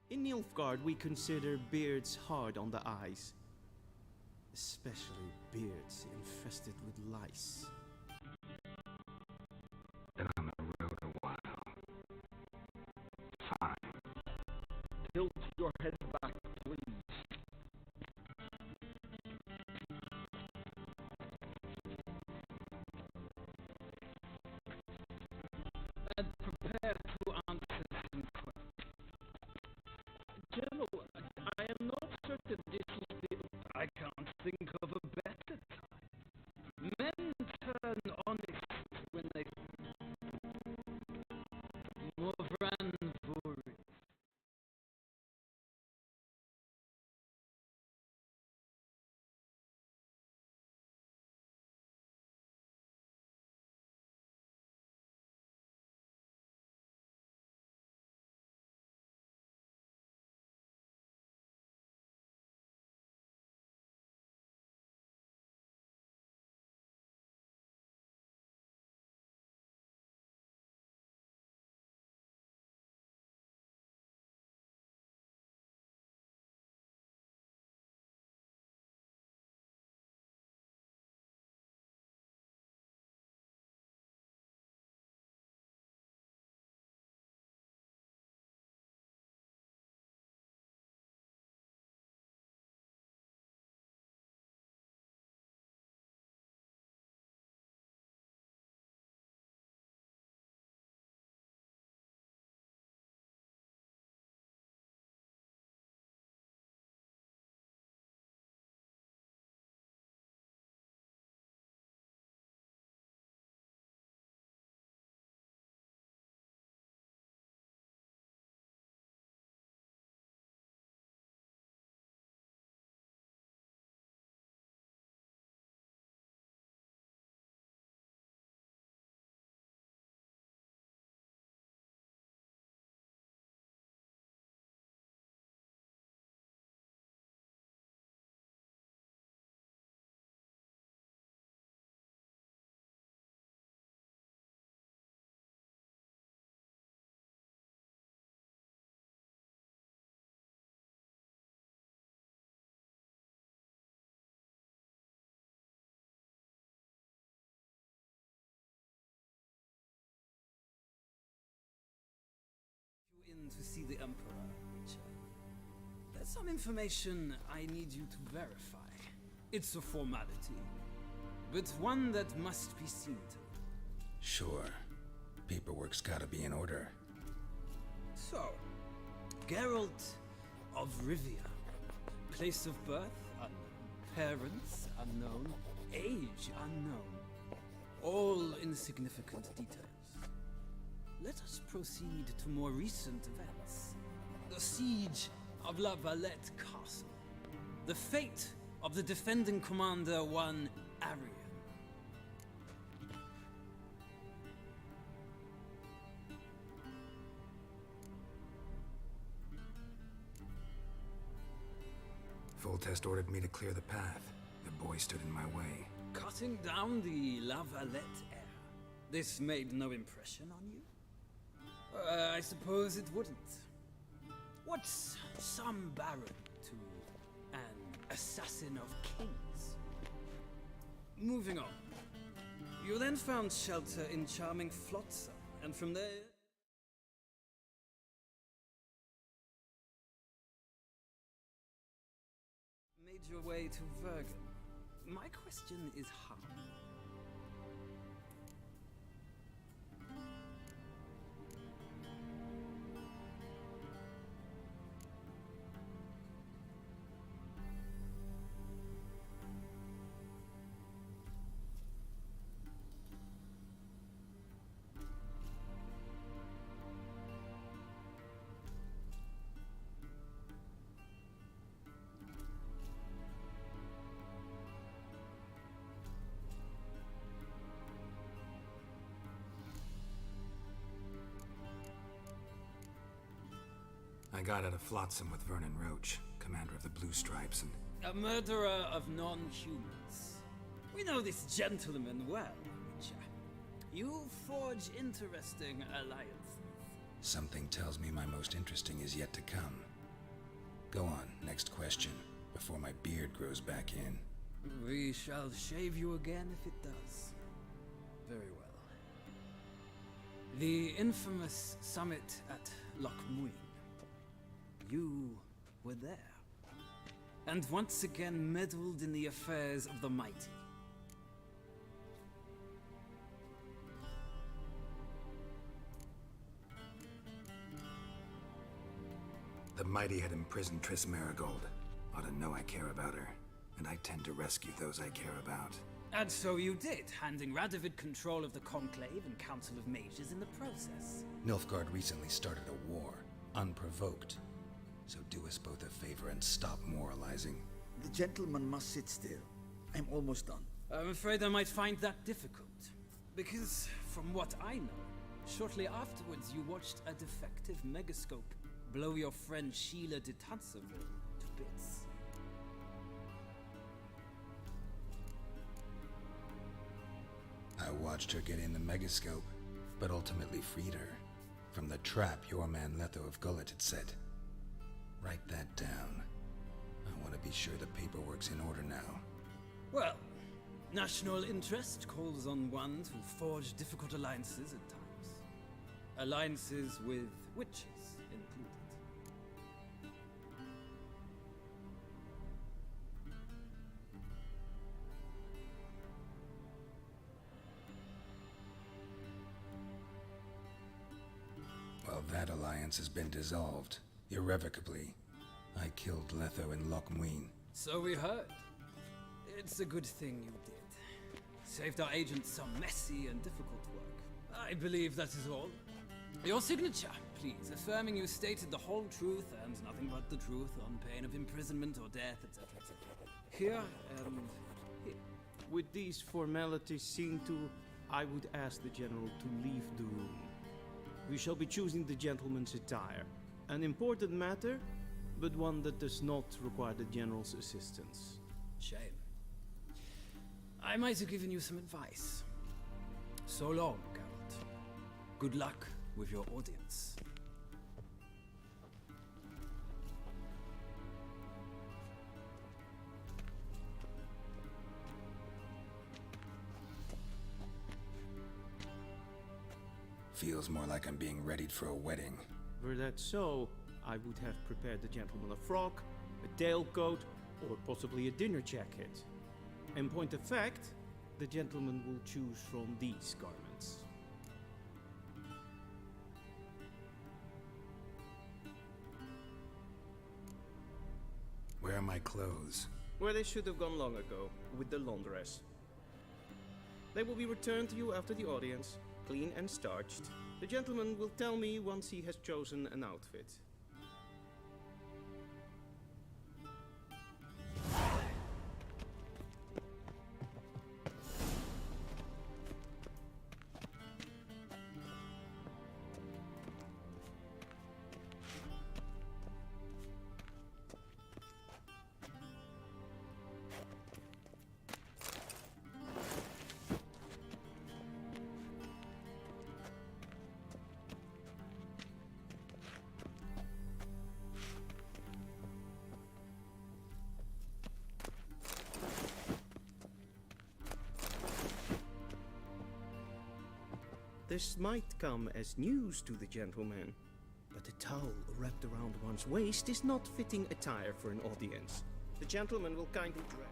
Speaker 15: In Nilfgaard, we consider beards hard on the eyes, especially beards infested with lice.
Speaker 4: Been on the road a while. Fine.
Speaker 16: Tilt your head back, please. And prepare to answer some questions. General, I am not certain this will be... I can't think of a better time. Men turn honest when they... More Brandenburg. In to see the Emperor, Witcher. There's some information I need you to verify. It's a formality, but one that must be seen to.
Speaker 2: Sure. Paperwork's gotta be in order.
Speaker 16: So, Geralt of Rivia. Place of birth unknown. Parents unknown. Age unknown. All insignificant details. Let us proceed to more recent events. The siege of La Valette Castle.
Speaker 17: The fate of the defending commander, one Arian.
Speaker 2: Foltest ordered me to clear the path. The boy stood in my way.
Speaker 17: Cutting down the La Valette heir. This made no impression on you? I suppose it wouldn't. What's some baron to an assassin of kings? Moving on. You then found shelter in charming Flotsam, and from there... made your way to Vergen. My question is how?
Speaker 2: I got out of Flotsam with Vernon Roach, commander of the Blue Stripes, and...
Speaker 17: A murderer of non-humans. We know this gentleman well, Witcher. You forge interesting alliances.
Speaker 2: Something tells me my most interesting is yet to come. Go on, next question, before my beard grows back in.
Speaker 17: We shall shave you again if it does. Very well. The infamous summit at Loch Muin. You were there, and once again meddled in the affairs of the mighty.
Speaker 2: The mighty had imprisoned Triss Marigold. Ought to know I care about her, and I tend to rescue those I care about.
Speaker 17: And so you did, handing Radovid control of the Conclave and Council of Mages in the process.
Speaker 2: Nilfgaard recently started a war, unprovoked. So do us both a favor and stop moralizing.
Speaker 18: The gentleman must sit still. I'm almost done.
Speaker 17: I'm afraid I might find that difficult. Because, from what I know, shortly afterwards you watched a defective megascope blow your friend Sheila de Tanserville to bits.
Speaker 2: I watched her get in the megascope, but ultimately freed her from the trap your man Letho of Gullet had set. Write that down. I want to be sure the paperwork's in order now.
Speaker 17: Well, national interest calls on one to forge difficult alliances at times. Alliances with witches included.
Speaker 2: Well, that alliance has been dissolved. Irrevocably. I killed Letho in Loch Muin.
Speaker 17: So we heard. It's a good thing you did. Saved our agents some messy and difficult work. I believe that is all. Your signature, please, affirming you stated the whole truth and nothing but the truth on pain of imprisonment or death, etc., etc.
Speaker 15: Here and here. With these formalities seen to, I would ask the General to leave the room. We shall be choosing the gentleman's attire. An important matter, but one that does not require the General's assistance.
Speaker 17: Shame. I might have given you some advice. So long, Geralt. Good luck with your audience.
Speaker 2: Feels more like I'm being readied for a wedding.
Speaker 15: Were that so, I would have prepared the gentleman a frock, a tailcoat, or possibly a dinner jacket. In point of fact, the gentleman will choose from these garments.
Speaker 2: Where are my clothes?
Speaker 15: Where they should have gone long ago, with the laundress. They will be returned to you after the audience, clean and starched. The gentleman will tell me once he has chosen an outfit. This might come as news to the gentleman, but a towel wrapped around one's waist is not fitting attire for an audience. The gentleman will kindly dress.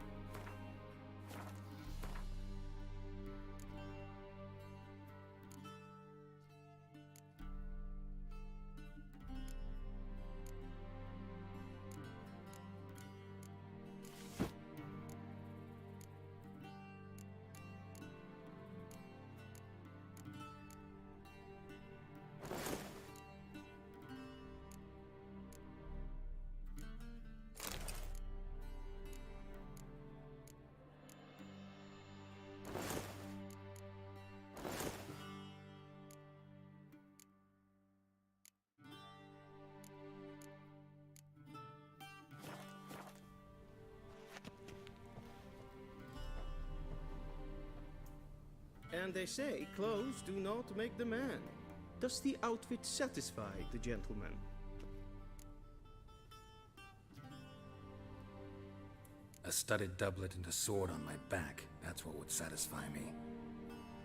Speaker 15: And they say clothes do not make the man. Does the outfit satisfy the gentleman?
Speaker 2: A studded doublet and a sword on my back, that's what would satisfy me.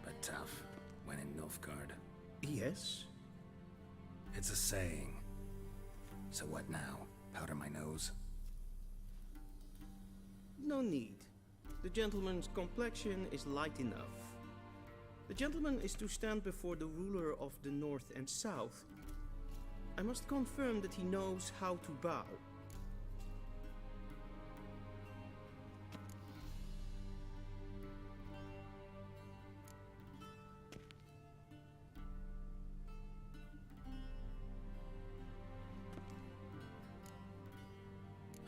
Speaker 2: But tough, when in Nilfgaard.
Speaker 15: Yes?
Speaker 2: It's a saying. So what now? Powder my nose?
Speaker 15: No need. The gentleman's complexion is light enough. The gentleman is to stand before the ruler of the North and South. I must confirm that he knows how to bow.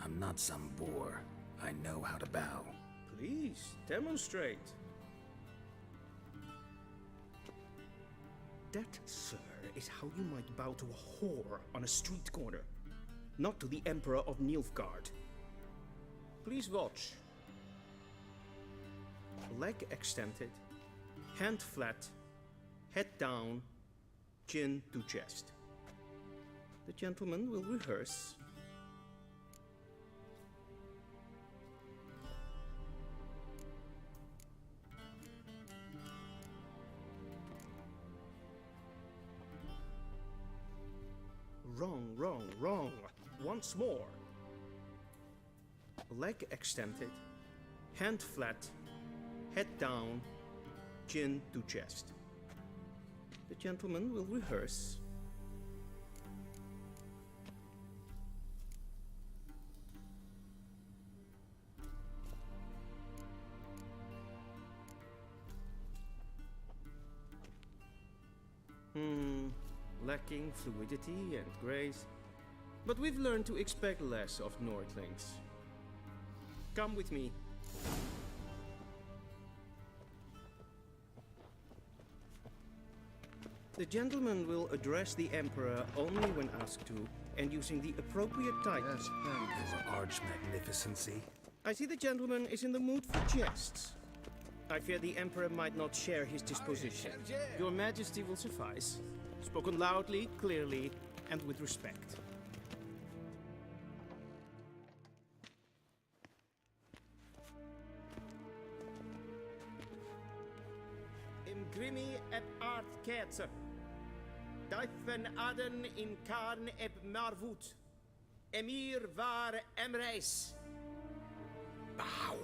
Speaker 2: I'm not some boor. I know how to bow.
Speaker 15: Please, demonstrate. That, sir, is how you might bow to a whore on a street corner, not to the Emperor of Nilfgaard. Please watch. Leg extended, hand flat, head down, chin to chest. The gentleman will rehearse. Wrong, wrong, wrong. Once more. Leg extended, hand flat, head down, chin to chest. The gentleman will rehearse. Lacking fluidity and grace, but we've learned to expect less of Nordlings. Come with me. The gentleman will address the Emperor only when asked to, and using the appropriate titles.
Speaker 2: His arch magnificency.
Speaker 15: I see the gentleman is in the mood for jests. I fear the Emperor might not share his disposition. Your Majesty will suffice. Spoken loudly, clearly, and with respect. Im grimi eb art kerze. Duifen aden in karn eb marvoet. Emir var emreis. Bow.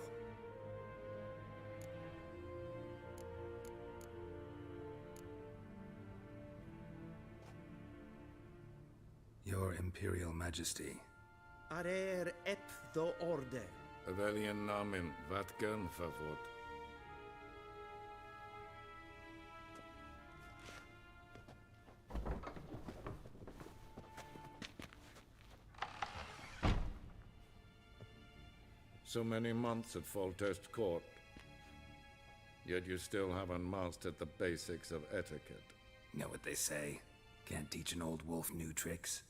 Speaker 2: Your Imperial Majesty.
Speaker 15: Arer ep do orde.
Speaker 4: Weljen namen, wat gern favort. So many months at Foltest Court. Yet you still haven't mastered the basics of etiquette.
Speaker 2: Know what they say? Can't teach an old wolf new tricks.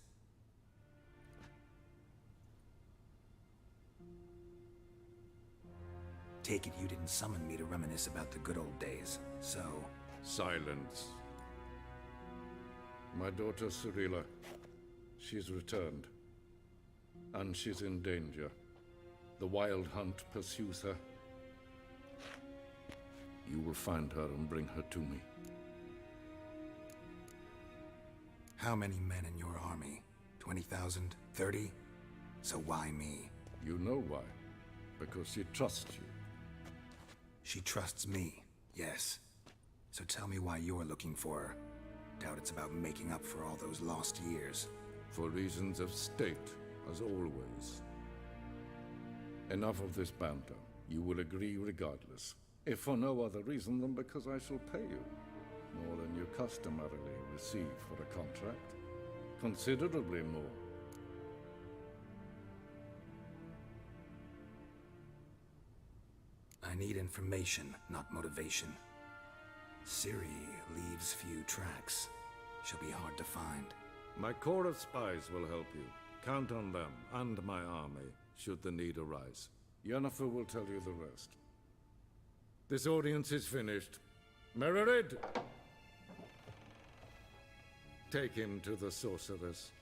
Speaker 2: Take it you didn't summon me to reminisce about the good old days, so...
Speaker 4: Silence. My daughter Cyrilla, she's returned. And she's in danger. The Wild Hunt pursues her. You will find her and bring her to me.
Speaker 2: How many men in your army? 20,000? 30? So why me?
Speaker 4: You know why. Because she trusts you.
Speaker 2: She trusts me, yes. So tell me why you're looking for her. Doubt it's about making up for all those lost years.
Speaker 4: For reasons of state, as always. Enough of this banter. You will agree regardless. If for no other reason than because I shall pay you. More than you customarily receive for a contract. Considerably more.
Speaker 2: I need information, not motivation. Ciri leaves few tracks. She'll be hard to find.
Speaker 4: My corps of spies will help you. Count on them, and my army, should the need arise. Yennefer will tell you the rest. This audience is finished. Mererid! Take him to the sorceress.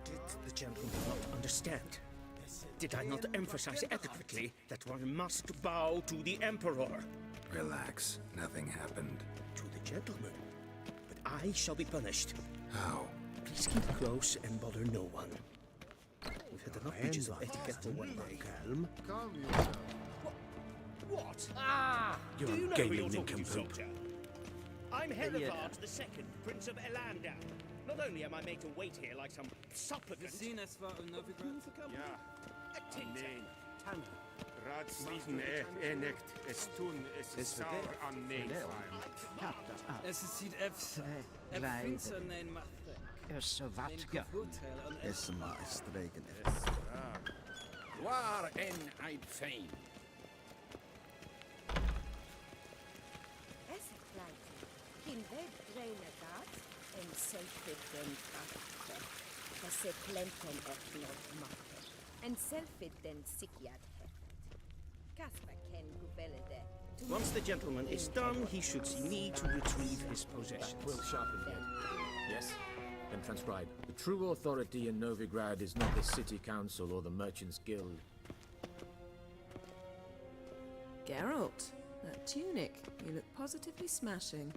Speaker 6: Did the gentleman not understand? Did I not emphasize adequately that one must bow to the Emperor?
Speaker 2: Relax. Nothing happened.
Speaker 6: To the gentleman. But I shall be punished.
Speaker 2: How?
Speaker 6: Please keep close and bother no one. We've had enough breaches of etiquette for one day.
Speaker 13: Calm yourself.
Speaker 6: What? You're
Speaker 19: Do you know
Speaker 6: a
Speaker 19: who
Speaker 6: gaming
Speaker 19: you're talking to,
Speaker 6: nincompoop.
Speaker 19: soldier? I'm Herivard II, Prince of Elandar. Not only am I made to wait here like some supplicant...
Speaker 15: Ja,
Speaker 19: nee.
Speaker 15: Ratslieden enekt es tun, es ist sauer an
Speaker 17: Es sieht finster nein macht.
Speaker 18: Is wat ge... Is maar streken.
Speaker 19: Waar en uit fijn.
Speaker 10: Es kleid. Kin web drainer gaat en selfie den krachten. Dat se plenten echt nog maken. En selfie den sikjad heft. Kasper ken gubelle de.
Speaker 15: Once the gentleman is done, he should see me to retrieve his possessions.
Speaker 8: Quill sharpened yet. Yes? Then transcribe. The true authority in Novigrad is not the city council or the merchants' guild.
Speaker 14: Geralt, that tunic. You look positively smashing.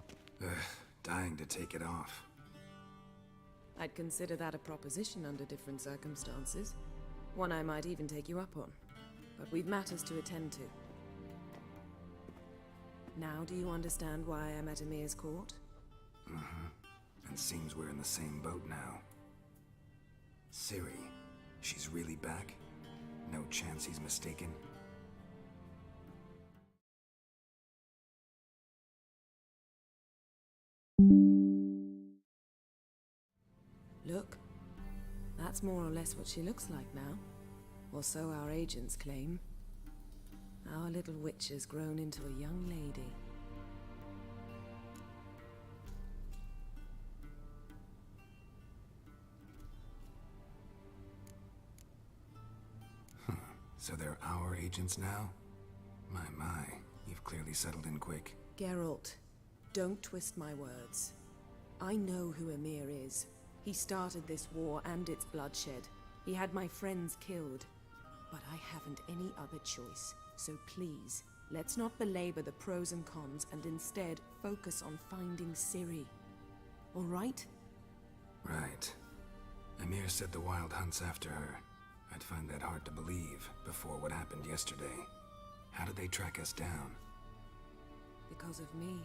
Speaker 2: Dying to take it off.
Speaker 14: I'd consider that a proposition under different circumstances. One I might even take you up on. But we've matters to attend to. Now do you understand why I'm at Emir's court?
Speaker 2: Mm-hmm. And seems we're in the same boat now. Ciri, she's really back? No chance he's mistaken?
Speaker 14: Look, that's more or less what she looks like now. Or so our agents claim. Our little witch has grown into a young lady.
Speaker 2: So they're our agents now? My, you've clearly settled in quick.
Speaker 14: Geralt, don't twist my words. I know who Emir is. He started this war and its bloodshed. He had my friends killed. But I haven't any other choice. So please, let's not belabor the pros and cons and instead focus on finding Ciri. All right?
Speaker 2: Right. Emir said the Wild Hunt's after her. I'd find that hard to believe before what happened yesterday. How did they track us down?
Speaker 14: Because of me.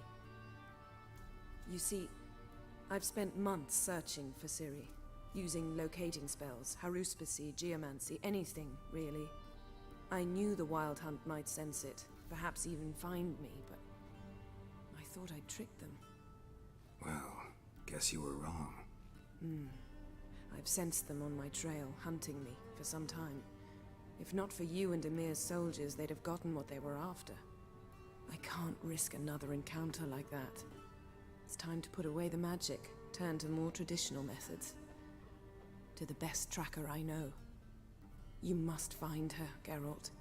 Speaker 14: You see, I've spent months searching for Ciri, using locating spells, haruspicy, geomancy, anything, really. I knew the Wild Hunt might sense it, perhaps even find me, but I thought I'd trick them.
Speaker 2: Well, guess you were wrong.
Speaker 14: I've sensed them on my trail, hunting me, for some time. If not for you and Emir's soldiers, they'd have gotten what they were after. I can't risk another encounter like that. It's time to put away the magic, turn to more traditional methods. To the best tracker I know. You must find her, Geralt.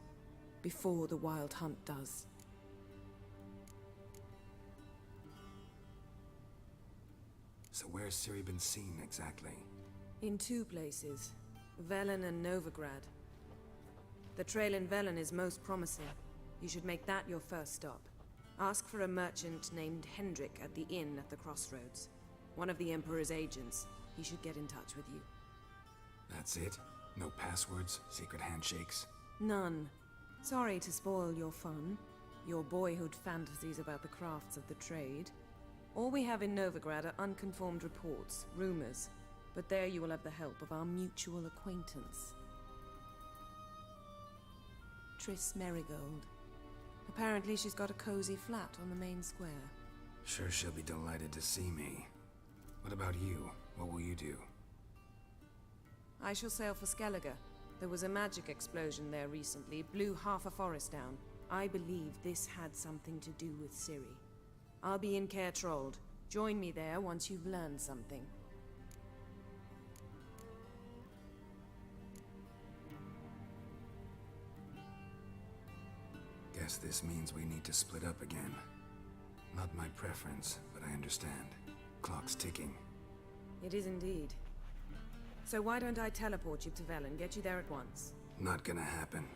Speaker 14: Before the Wild Hunt does.
Speaker 2: So where's Ciri been seen exactly?
Speaker 14: In 2 places, Velen and Novigrad. The trail in Velen is most promising. You should make that your first stop. Ask for a merchant named Hendrik at the inn at the crossroads. One of the Emperor's agents. He should get in touch with you.
Speaker 2: That's it? No passwords, secret handshakes?
Speaker 14: None. Sorry to spoil your fun, your boyhood fantasies about the crafts of the trade. All we have in Novigrad are unconfirmed reports, rumors. But there you will have the help of our mutual acquaintance. Triss Merigold. Apparently she's got a cozy flat on the main square.
Speaker 2: Sure she'll be delighted to see me. What about you? What will you do?
Speaker 14: I shall sail for Skellige. There was a magic explosion there recently, blew half a forest down. I believe this had something to do with Ciri. I'll be in Caer Trold. Join me there once you've learned something.
Speaker 2: Guess this means we need to split up again. Not my preference, but I understand. Clock's ticking.
Speaker 14: It is indeed. So why don't I teleport you to Velen, get you there at once?
Speaker 2: Not gonna happen.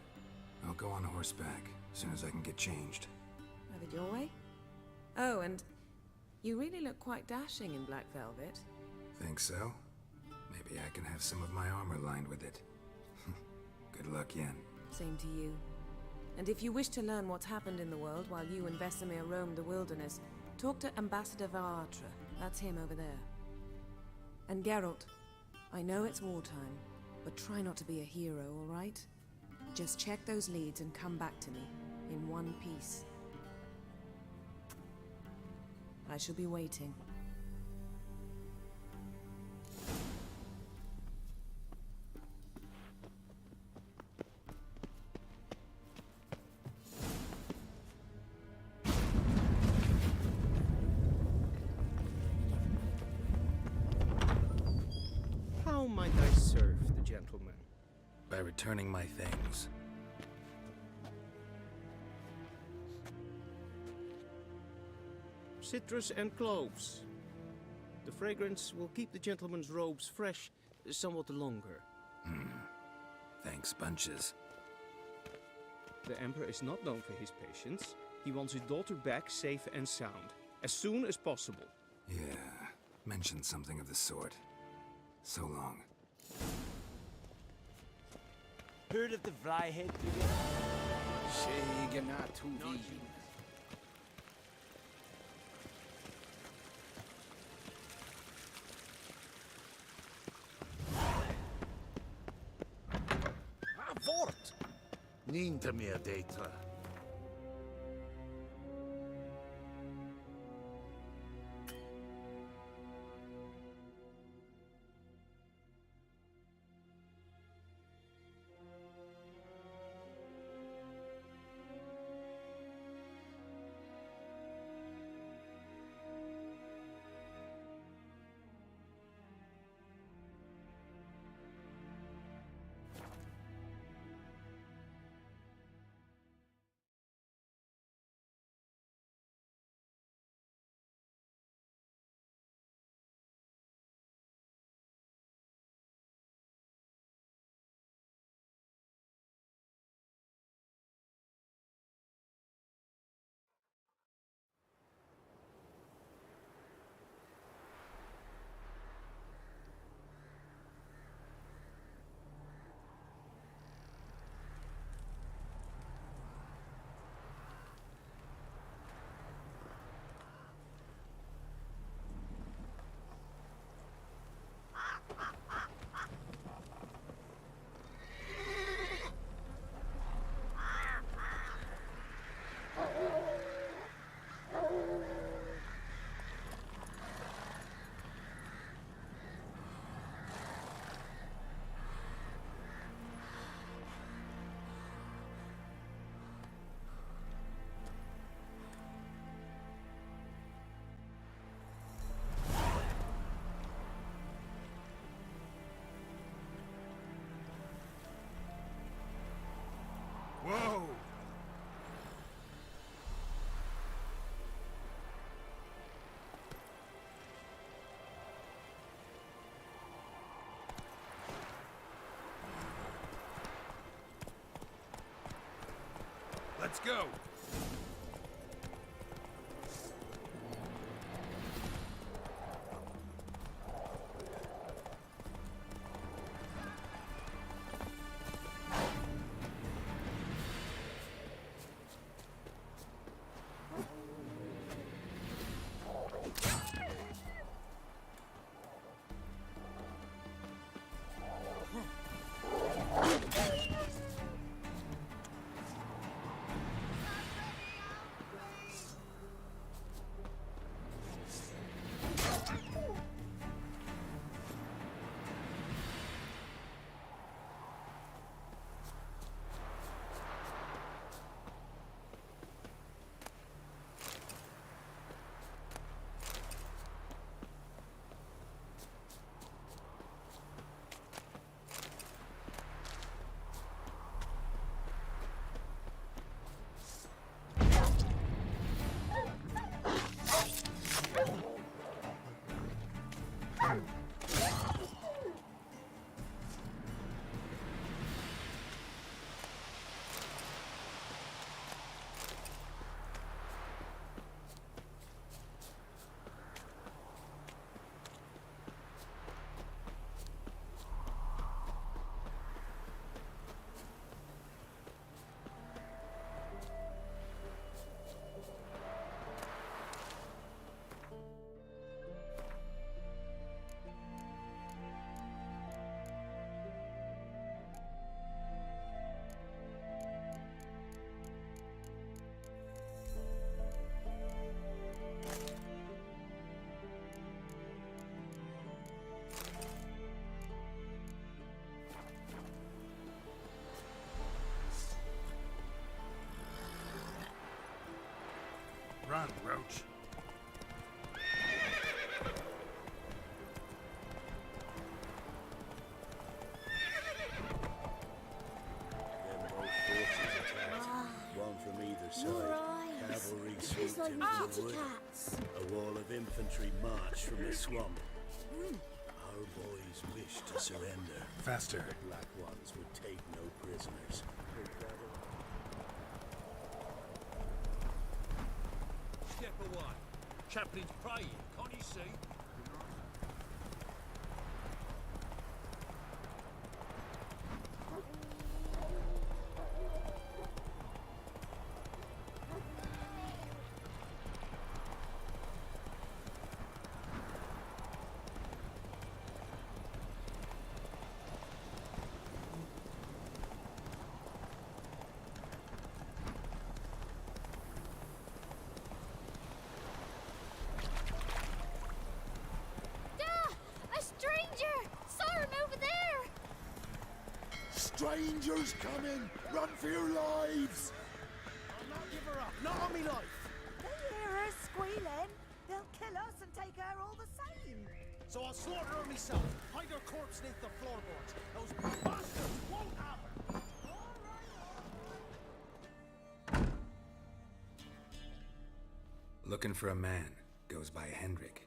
Speaker 2: I'll go on horseback, as soon as I can get changed.
Speaker 14: Have it your way? Oh, and you really look quite dashing in black velvet.
Speaker 2: Think so? Maybe I can have some of my armor lined with it. Good luck, Yen.
Speaker 14: Same to you. And if you wish to learn what's happened in the world while you and Vesemir roamed the wilderness, talk to Ambassador Varatra. That's him over there. And Geralt, I know it's wartime, but try not to be a hero, all right? Just check those leads and come back to me, in one piece. I shall be waiting.
Speaker 15: How might I serve the gentleman?
Speaker 2: By returning my things.
Speaker 15: Citrus and cloves. The fragrance will keep the gentleman's robes fresh somewhat longer.
Speaker 2: Thanks, bunches.
Speaker 15: The Emperor is not known for his patience. He wants his daughter back safe and sound, as soon as possible.
Speaker 2: Yeah, mentioned something of the sort. So long.
Speaker 20: Heard of the Vryhead
Speaker 9: Vort! Niet meer data.
Speaker 13: Let's go! Run, Roach.
Speaker 21: One from either side. Cavalry swooped in from the wood. A wall of infantry marched from the swamp. Our boys wished to surrender.
Speaker 2: Faster.
Speaker 21: The Black Ones would take no prisoners.
Speaker 13: Step away. Chaplain's praying, can't you see?
Speaker 9: Strangers coming! Run for your lives!
Speaker 13: I'll not give her up, not on me life!
Speaker 10: They hear her squealing. They'll kill us and take her all the same.
Speaker 13: So I'll slaughter her myself, hide her corpse beneath the floorboards. Those bastards won't have her!
Speaker 2: Looking for a man. Goes by Hendrik.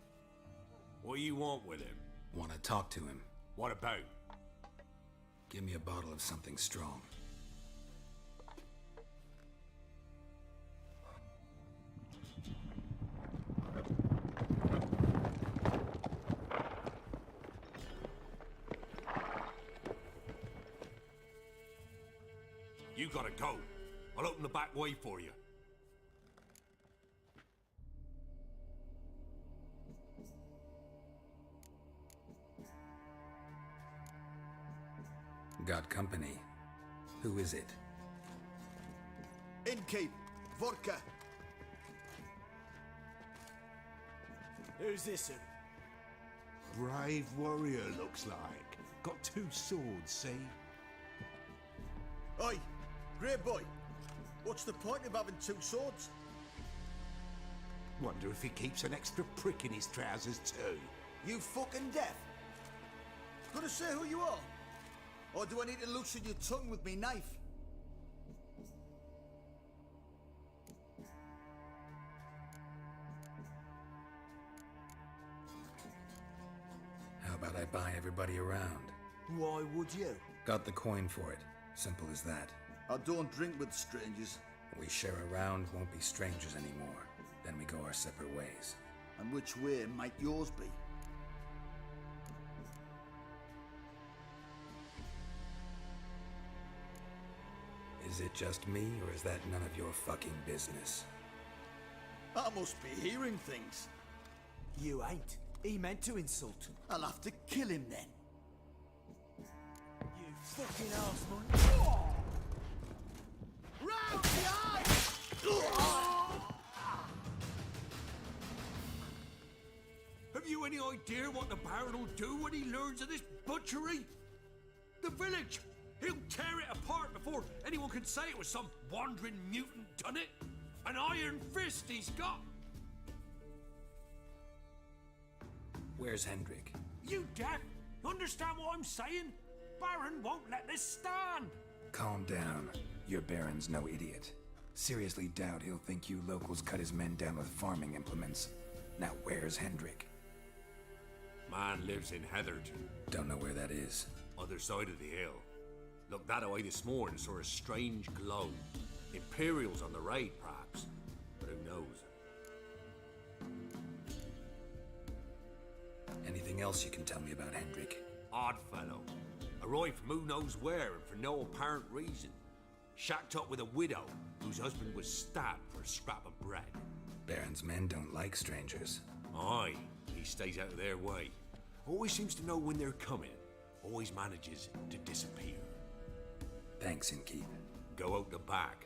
Speaker 13: What do you want with him?
Speaker 2: Want to talk to him.
Speaker 13: What about?
Speaker 2: Give me a bottle of something strong.
Speaker 13: You gotta go. I'll open the back way for you.
Speaker 2: Got company. Who is it?
Speaker 18: Innkeep, vodka.
Speaker 20: Who's this?
Speaker 18: Brave warrior, looks like. Got 2 swords, see?
Speaker 19: Oi, great boy. What's the point of having 2 swords?
Speaker 18: Wonder if he keeps an extra prick in his trousers too.
Speaker 19: You fucking deaf? Gonna say who you are? Or do I need to loosen your tongue with me knife?
Speaker 2: How about I buy everybody around?
Speaker 19: Why would you?
Speaker 2: Got the coin for it. Simple as that.
Speaker 19: I don't drink with strangers.
Speaker 2: We share a round, won't be strangers anymore. Then we go our separate ways.
Speaker 9: And which way might yours be?
Speaker 2: Is it just me, or is that none of your fucking business?
Speaker 9: I must be hearing things.
Speaker 20: You ain't. He meant to insult him.
Speaker 9: I'll have to kill him then.
Speaker 20: You fucking arseman.
Speaker 9: Round the eye!
Speaker 3: Have you any idea what the Baron will do when he learns of this butchery? The village! He'll tear it apart before anyone can say it was some wandering mutant done it. An iron fist he's got!
Speaker 2: Where's Hendrik?
Speaker 3: You deaf? Understand what I'm saying? Baron won't let this stand!
Speaker 2: Calm down. Your Baron's no idiot. Seriously doubt he'll think you locals cut his men down with farming implements. Now where's Hendrik?
Speaker 3: Man lives in Heatherton.
Speaker 2: Don't know where that is.
Speaker 3: Other side of the hill. Looked that away this morning, saw a strange glow. Imperials on the raid, perhaps. But who knows?
Speaker 2: Anything else you can tell me about Hendrik?
Speaker 3: Odd fellow. Arrived from who knows where and for no apparent reason. Shacked up with a widow whose husband was stabbed for a scrap of bread.
Speaker 2: Baron's men don't like strangers.
Speaker 3: Aye, he stays out of their way. Always seems to know when they're coming. Always manages to disappear.
Speaker 2: Thanks, Innkeep.
Speaker 3: Go out the back.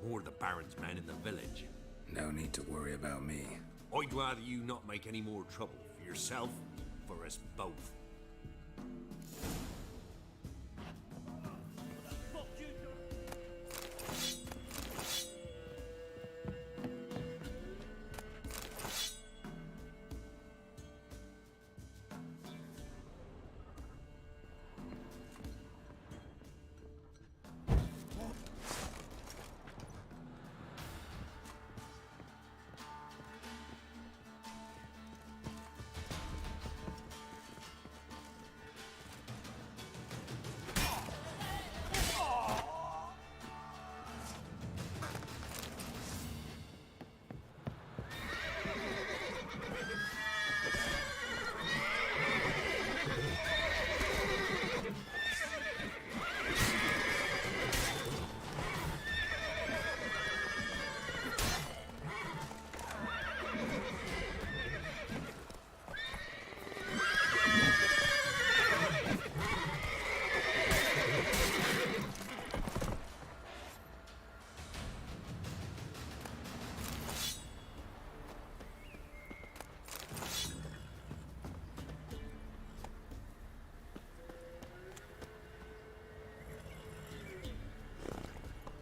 Speaker 3: More of the Baron's men in the village.
Speaker 2: No need to worry about me.
Speaker 3: I'd rather you not make any more trouble for yourself, for us both.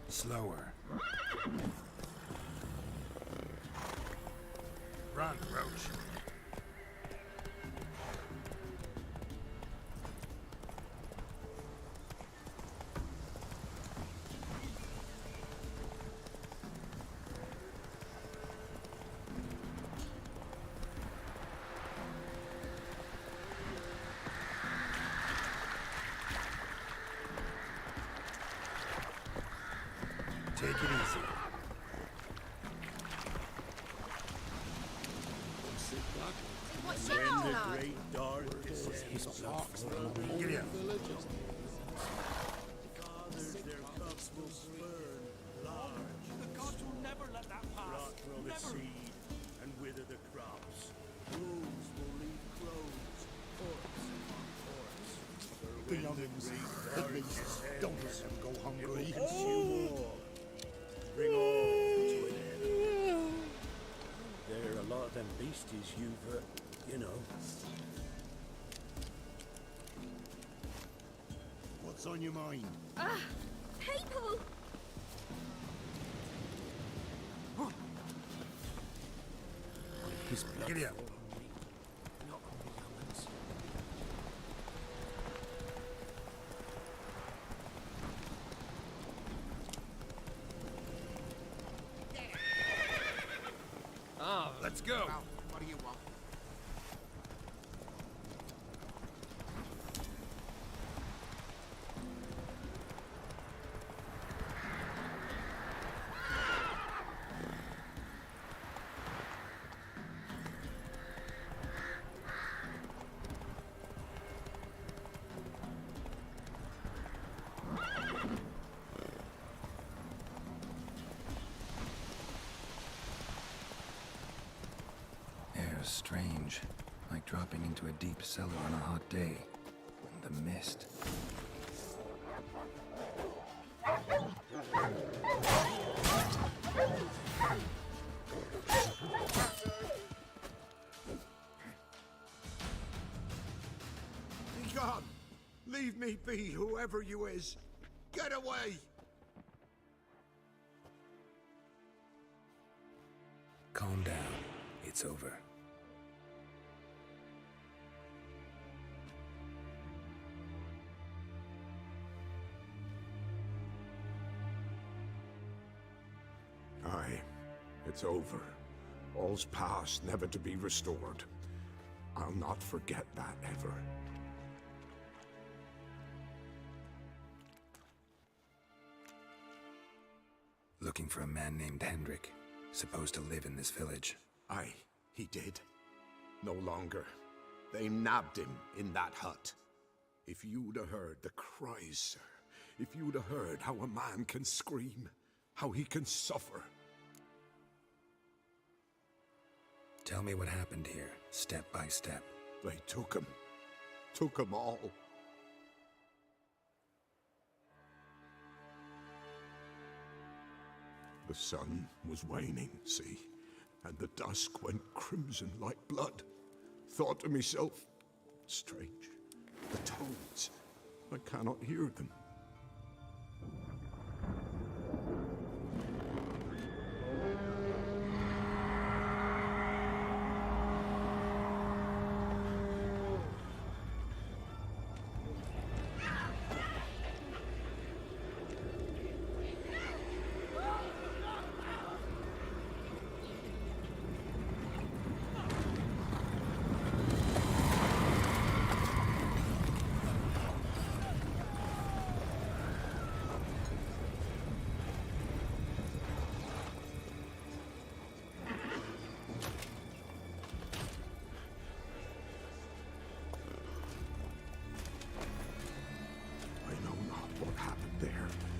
Speaker 2: Slower.
Speaker 3: Run, Roach.
Speaker 2: Take it easy.
Speaker 10: What's
Speaker 9: When
Speaker 10: your
Speaker 9: the
Speaker 10: lad?
Speaker 9: great dark descends upon the
Speaker 3: Get in.
Speaker 9: villages, fathers their cups will spurn large.
Speaker 3: The gods will never let that pass.
Speaker 9: Rot will the seed and wither the crops. Wolves will leave crows, corpse upon corpse. For
Speaker 13: The
Speaker 9: when
Speaker 13: youngins,
Speaker 9: great
Speaker 13: at
Speaker 9: dark
Speaker 13: least,
Speaker 9: descends,
Speaker 13: don't let them go
Speaker 9: it
Speaker 13: hungry.
Speaker 9: will consume all. Bring all to an end. There are a lot of them beasties you've, you know.
Speaker 13: What's on your mind?
Speaker 10: People!
Speaker 2: His blood.
Speaker 3: Get in.
Speaker 6: Not on the young'uns.
Speaker 3: Let's go.
Speaker 6: What do you want?
Speaker 2: strange, like dropping into a deep cellar on a hot day. And the mist.
Speaker 13: Be gone! Leave me be, whoever you is! Get away!
Speaker 2: Calm down. It's over.
Speaker 18: Aye, it's over. All's past, never to be restored. I'll not forget that ever.
Speaker 2: Looking for a man named Hendrik, supposed to live in this village.
Speaker 18: Aye, he did. No longer. They nabbed him in that hut. If you'd have heard the cries, sir, if you'd have heard how a man can scream, how he can suffer.
Speaker 2: Tell me what happened here, step by step.
Speaker 18: They took him. Took him all. The sun was waning, see, and the dusk went crimson like blood. Thought to myself, strange, the toads, I cannot hear them.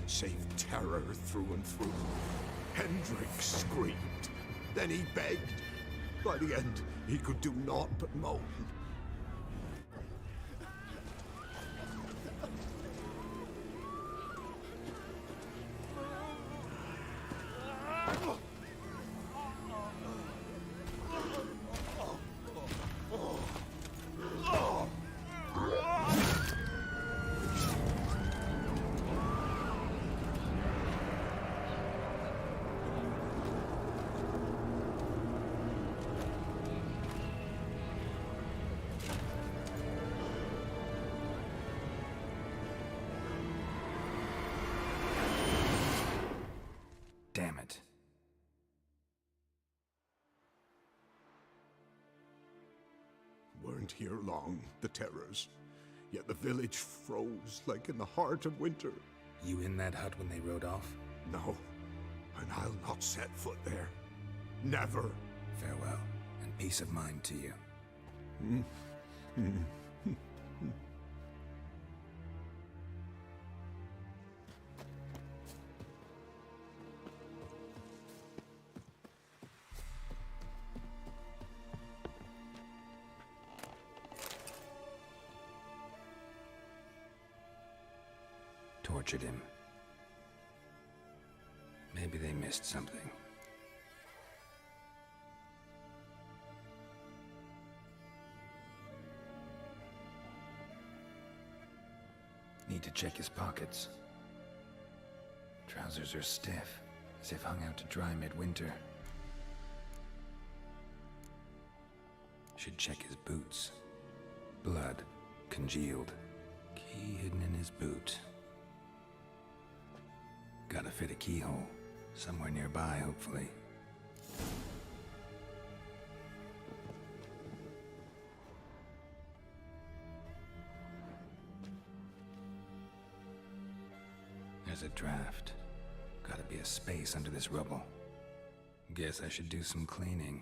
Speaker 18: Save terror through and through. Hendrik screamed. Then he begged. By the end, he could do naught but moan.
Speaker 2: Damn it.
Speaker 18: Weren't here long, the terrors. Yet the village froze like in the heart of winter.
Speaker 2: You in that hut when they rode off?
Speaker 18: No, and I'll not set foot there. Never.
Speaker 2: Farewell, and peace of mind to you. Tortured him. Maybe they missed something. Need to check his pockets. Trousers are stiff, as if hung out to dry midwinter. Should check his boots. Blood, congealed. Key hidden in his boot. Gotta fit a keyhole. Somewhere nearby, hopefully. There's a draft. Gotta be a space under this rubble. Guess I should do some cleaning.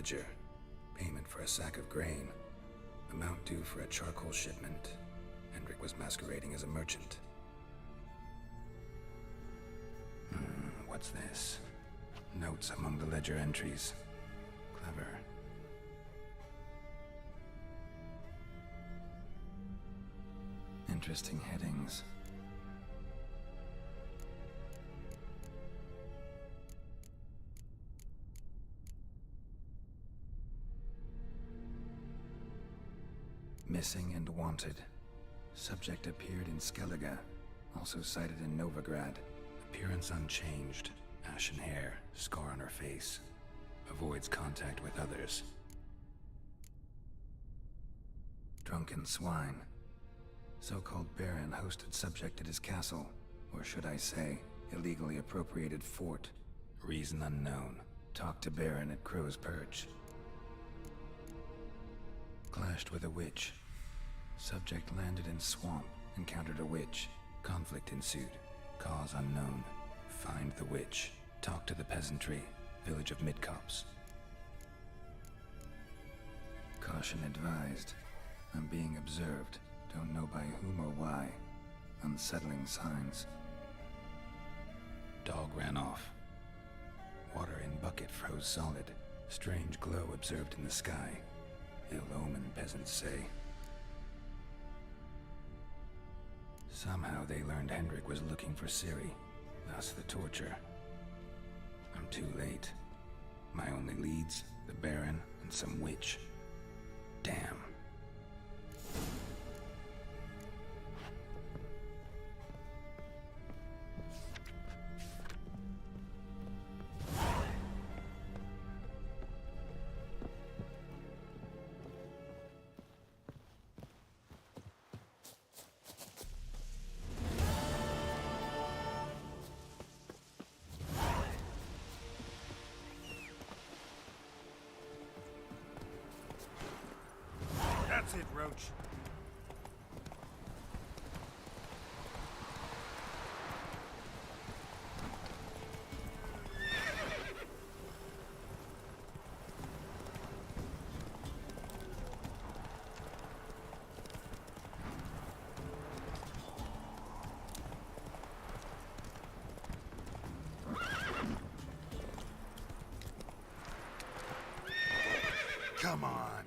Speaker 2: ledger. Payment for a sack of grain. Amount due for a charcoal shipment. Hendrik was masquerading as a merchant. What's this? Notes among the ledger entries. Clever. Interesting headings. Missing and wanted. Subject appeared in Skellige, also cited in Novigrad. Appearance unchanged. Ashen hair, scar on her face. Avoids contact with others. Drunken swine. So-called Baron hosted subject at his castle, or should I say, illegally appropriated fort. Reason unknown. Talked to Baron at Crow's Perch. Clashed with a witch. Subject landed in swamp, encountered a witch. Conflict ensued. Cause unknown. Find the witch. Talk to the peasantry. Village of Midcops. Caution advised. I'm being observed. Don't know by whom or why. Unsettling signs. Dog ran off. Water in bucket froze solid. Strange glow observed in the sky. Ill omen, peasants say. Somehow they learned Hendrik was looking for Ciri, thus the torture. I'm too late. My only leads, the Baron and some witch. Damn.
Speaker 3: That's it, Roach.
Speaker 13: Come on.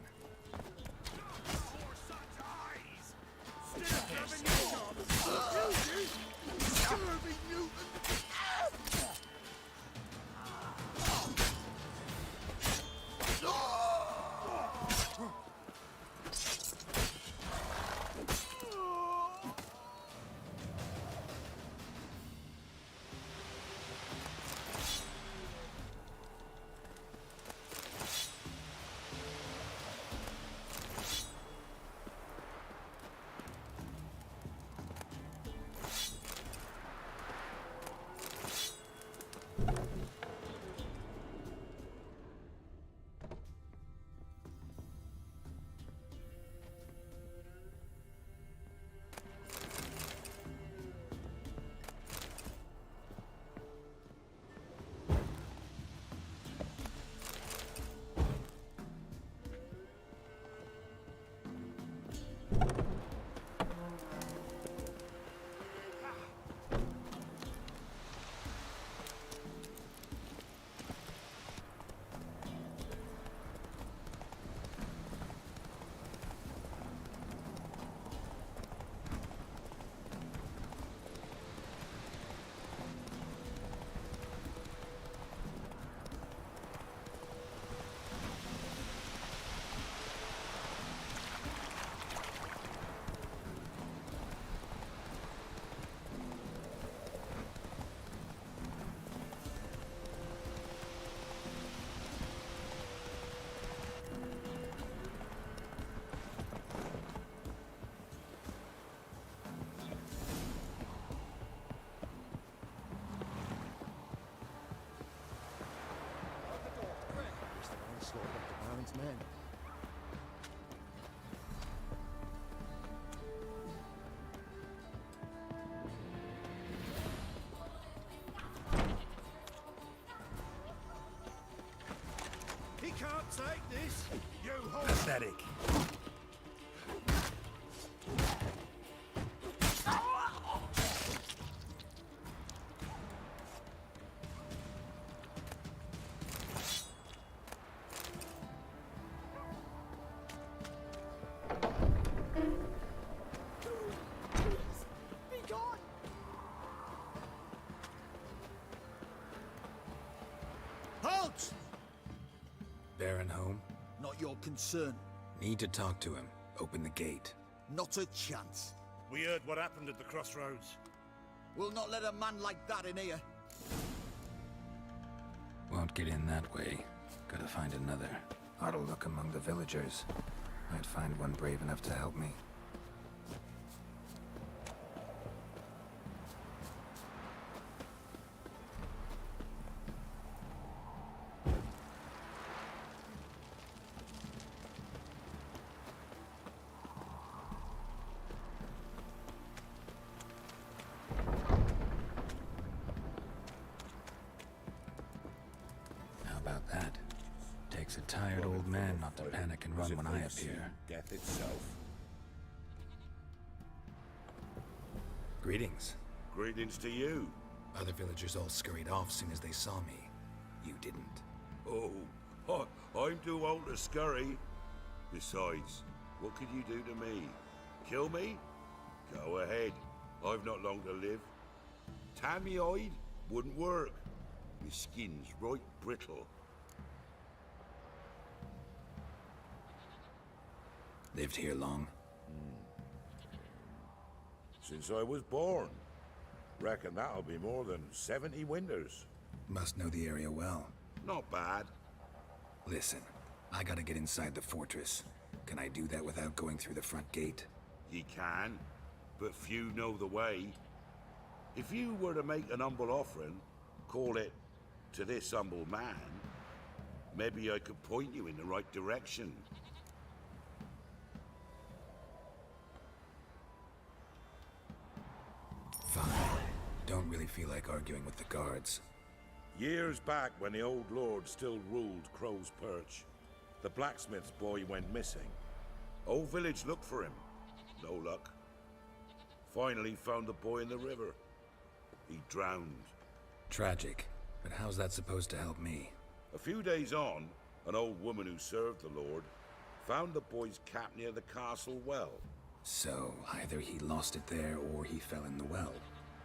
Speaker 6: Men.
Speaker 3: He can't
Speaker 13: Take this, you horse.
Speaker 2: Pathetic.
Speaker 13: Halt!
Speaker 2: Baron home?
Speaker 20: Not your concern.
Speaker 2: Need to talk to him. Open the gate.
Speaker 20: Not a chance.
Speaker 9: We heard what happened at the crossroads.
Speaker 20: We'll not let a man like that in here.
Speaker 2: Won't get in that way. Gotta find another. Ought to look among the villagers. Might find one brave enough to help me. How about that? Takes a tired old man not to panic and run when I appear.
Speaker 11: Death itself.
Speaker 2: Greetings.
Speaker 11: Greetings to you.
Speaker 2: Other villagers all scurried off soon as they saw me. You didn't.
Speaker 11: Oh, I'm too old to scurry. Besides, what could you do to me? Kill me? Go ahead. I've not long to live. Tan me hide? Wouldn't work. My skin's right brittle.
Speaker 2: Lived here long?
Speaker 11: Since I was born. Reckon that'll be more than 70 winters.
Speaker 2: Must know the area well.
Speaker 11: Not bad.
Speaker 2: Listen, I gotta get inside the fortress. Can I do that without going through the front gate?
Speaker 11: Ye can, but few know the way. If you were to make an humble offering, call it, to this humble man, maybe I could point you in the right direction.
Speaker 2: Fine. Don't really feel like arguing with the guards.
Speaker 11: Years back, when the old lord still ruled Crow's Perch, the blacksmith's boy went missing. Whole village looked for him. No luck. Finally found the boy in the river. He drowned.
Speaker 2: Tragic. But how's that supposed to help me?
Speaker 11: A few days on, an old woman who served the lord found the boy's cap near the castle well.
Speaker 2: So, either he lost it there or he fell in the well.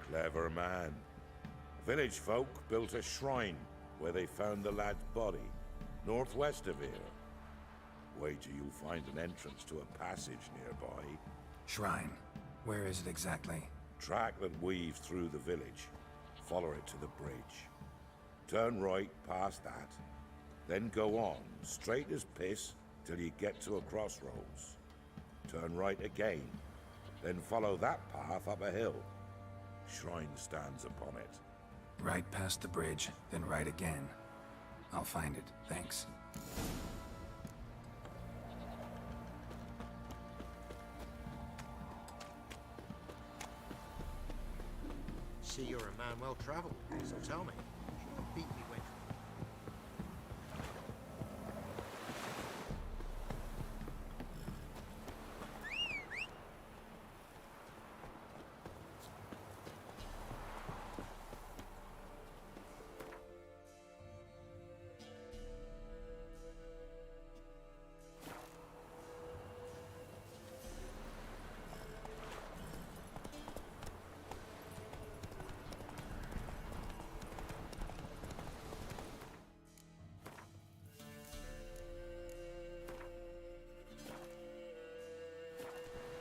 Speaker 11: Clever man. Village folk built a shrine where they found the lad's body, northwest of here. Wait till you find an entrance to a passage nearby.
Speaker 2: Shrine? Where is it exactly?
Speaker 11: Track that weaves through the village. Follow it to the bridge. Turn right past that. Then go on, straight as piss, till you get to a crossroads. Turn right again. Then follow that path up a hill. Shrine stands upon it.
Speaker 2: Right past the bridge, then right again. I'll find it, thanks.
Speaker 13: See, you're a man well traveled, so tell me. Beat me